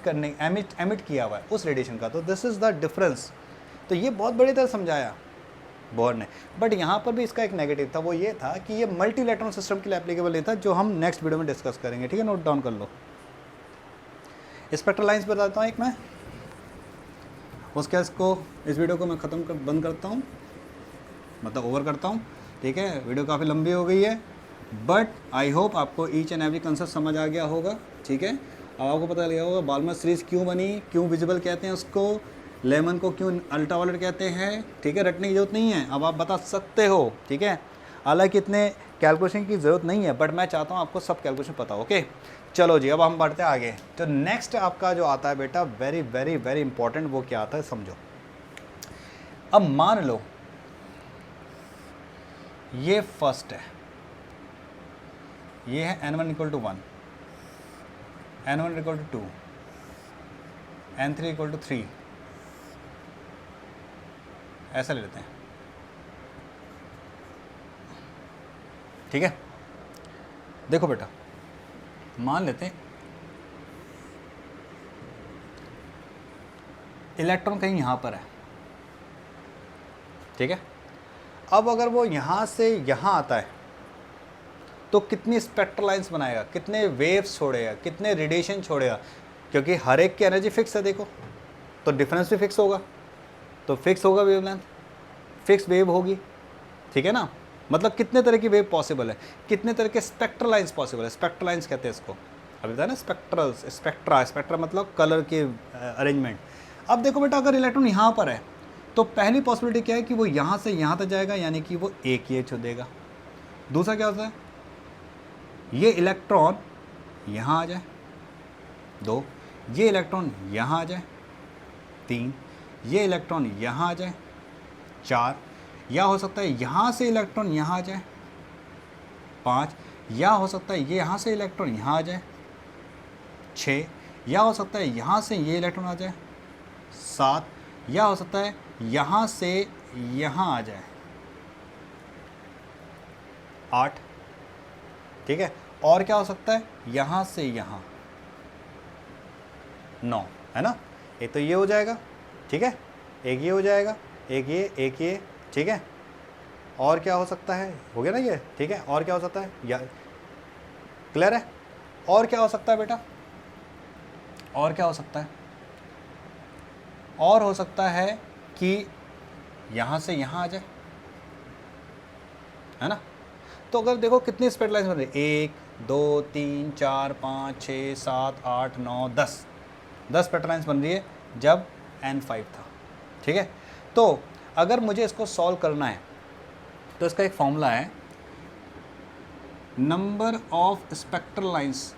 किया हुआ है उस रेडिएशन का। तो दिस इज़ द डिफरेंस। तो ये बहुत बड़ी तरह समझाया बोर ने। बट यहाँ पर भी इसका एक नेगेटिव था, वो ये था कि ये मल्टी इलेक्ट्रॉन सिस्टम के लिए एप्लीकेबल नहीं था, जो हम नेक्स्ट वीडियो में डिस्कस करेंगे। ठीक है, नोट डाउन कर लो। स्पेक्ट्रल लाइंस बताता हूँ एक मैं, उसके इसको इस वीडियो को मैं बंद करता हूँ, मतलब ओवर करता हूँ। ठीक है, वीडियो काफ़ी लंबी हो गई है, बट आई होप आपको ईच एंड एवरी कंसेप्ट समझ आ गया होगा। ठीक है, अब आपको पता लगा होगा बाल्मर सीरीज क्यों बनी, क्यों विजिबल कहते हैं उसको, लेमन को क्यों अल्ट्रावायलेट कहते हैं। ठीक है, रटने की जरूरत नहीं है, अब आप बता सकते हो। ठीक है, हालांकि इतने कैलकुलेशन की ज़रूरत नहीं है, बट मैं चाहता हूँ आपको सब कैलकुलेशन पता हो। ओके, चलो जी, अब हम बढ़ते हैं आगे। तो नेक्स्ट आपका जो आता है बेटा, वेरी वेरी वेरी इंपॉर्टेंट, वो क्या आता है समझो। अब मान लो ये फर्स्ट है, ये है n1 equal to 1, n1 equal to 2, n3 equal to 3, ऐसा ले लेते हैं। ठीक है, देखो बेटा, मान लेते हैं इलेक्ट्रॉन कहीं यहाँ पर है। ठीक है, अब अगर वो यहाँ से यहाँ आता है तो कितनी स्पेक्ट्रल लाइंस बनाएगा, कितने वेव्स छोड़ेगा, कितने रेडिएशन छोड़ेगा, क्योंकि हर एक की एनर्जी फिक्स है। देखो, तो डिफरेंस भी फिक्स होगा, तो फिक्स होगा वेवलेंथ, फिक्स वेव होगी। ठीक है ना, मतलब कितने तरह की वेव पॉसिबल है, कितने तरह के स्पेक्ट्रल लाइंस पॉसिबल है। स्पेक्ट्रल लाइंस कहते हैं इसको, अभी बताया ना, स्पेक्ट्रा मतलब कलर के अरेंजमेंट। अब देखो बेटा, अगर इलेक्ट्रॉन यहाँ पर है तो पहली पॉसिबिलिटी क्या है कि वो यहाँ से यहाँ तक जाएगा, यानी कि वो एक ही एच देगा। दूसरा क्या होता है, ये इलेक्ट्रॉन यहाँ आ जाए, 2, ये इलेक्ट्रॉन यहाँ आ जाए, 3, ये इलेक्ट्रॉन यहाँ आ जाए, 4, या हो सकता है यहाँ से इलेक्ट्रॉन यहाँ आ जाए, 5, या हो सकता है ये यहाँ से इलेक्ट्रॉन यहाँ आ जाए, 6, या हो सकता है यहाँ से ये इलेक्ट्रॉन आ जाए, 7, या हो सकता है यहाँ से यहाँ आ जाए, 8। ठीक है, और क्या हो सकता है, यहाँ से यहाँ, 9, है ना। एक तो ये हो जाएगा, ठीक है, एक ये हो जाएगा, एक ये, ठीक है। और क्या हो सकता है, हो गया ना ये, ठीक है। और क्या हो सकता है, या क्लियर है। और क्या हो सकता है बेटा, और क्या हो सकता है, और हो सकता है कि यहाँ से यहाँ आ जाए, है ना। तो अगर देखो कितनी स्पेक्ट्रल लाइंस बन रही है, 1 2 3 4 5 6 7 8 9 10 स्पेक्ट्रल लाइंस बन रही है जब n5 था। ठीक है, तो अगर मुझे इसको सॉल्व करना है तो इसका एक फॉर्मूला है, नंबर ऑफ स्पेक्ट्रल लाइंस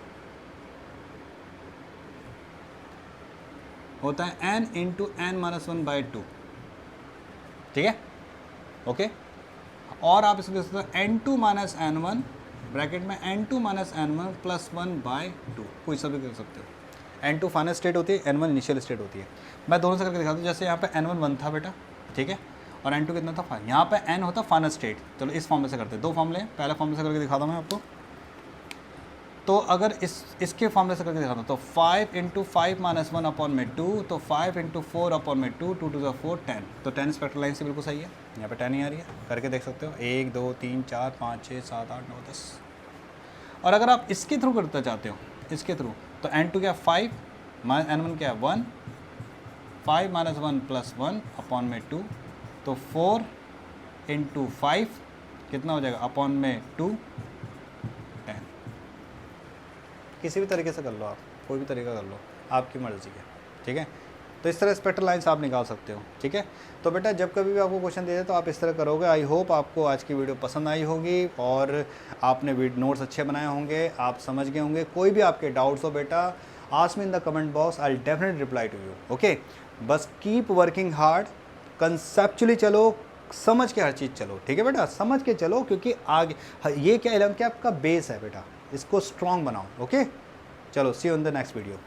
होता है n इंटू n-1/2। ठीक है, ओके। और आप इसको लिख सकते हो n2 माइनस n1 ब्रैकेट में n2 माइनस n1 प्लस 1/2, कोई सा भी कर सकते हो। n2 फाइनल स्टेट होती है, n1 इनिशियल स्टेट होती है। मैं दोनों से करके दिखाता हूँ। जैसे यहाँ पे n1 1 था बेटा, ठीक है, और n2 कितना था 5। यहाँ पे n होता फाइनल स्टेट। चलो इस फॉर्मूले से करते हैं, 2 फॉर्मूले, पहले फॉर्मूले से करके दिखाता हूँ मैं आपको। तो अगर इसके फॉर्मूले से करके दिखाता हूँ तो 5 इंटू 5 माइनस 1/2, तो 5 इंटू 4/2, 2 to the 4 10। तो 10 स्पेक्ट्रल लाइन से बिल्कुल सही है, यहाँ पे 10 ही आ रही है, करके देख सकते हो। 1 2 3 4 5 6 7 8 9 10। और अगर आप इसके थ्रू करना चाहते हो, इसके थ्रू, तो n2 क्या 5 माइनस n1 क्या 1, 5 माइनस 1 प्लस 1/2, तो 4 इंटू 5 कितना हो जाएगा (2) 10। किसी भी तरीके से कर लो आप, कोई भी तरीका कर लो, आपकी मर्ज़ी है। ठीक है, तो इस तरह स्पेक्ट्रल लाइन्स आप निकाल सकते हो, ठीक है। तो बेटा जब कभी भी आपको क्वेश्चन दे दे तो आप इस तरह करोगे। आई होप आपको आज की वीडियो पसंद आई होगी और आपने नोट्स अच्छे बनाए होंगे, आप समझ गए होंगे। कोई भी आपके डाउट्स हो बेटा, ask me in the comment box, I will definitely reply to you, okay. बस कीप वर्किंग हार्ड, कंसेप्चुअली चलो, समझ के हर चीज़ चलो, ठीक है बेटा, समझ के चलो, क्योंकि आगे ये क्या 11th क्या आपका बेस है बेटा, इसको स्ट्रॉन्ग बनाओ, ओके। चलो see you in the next video.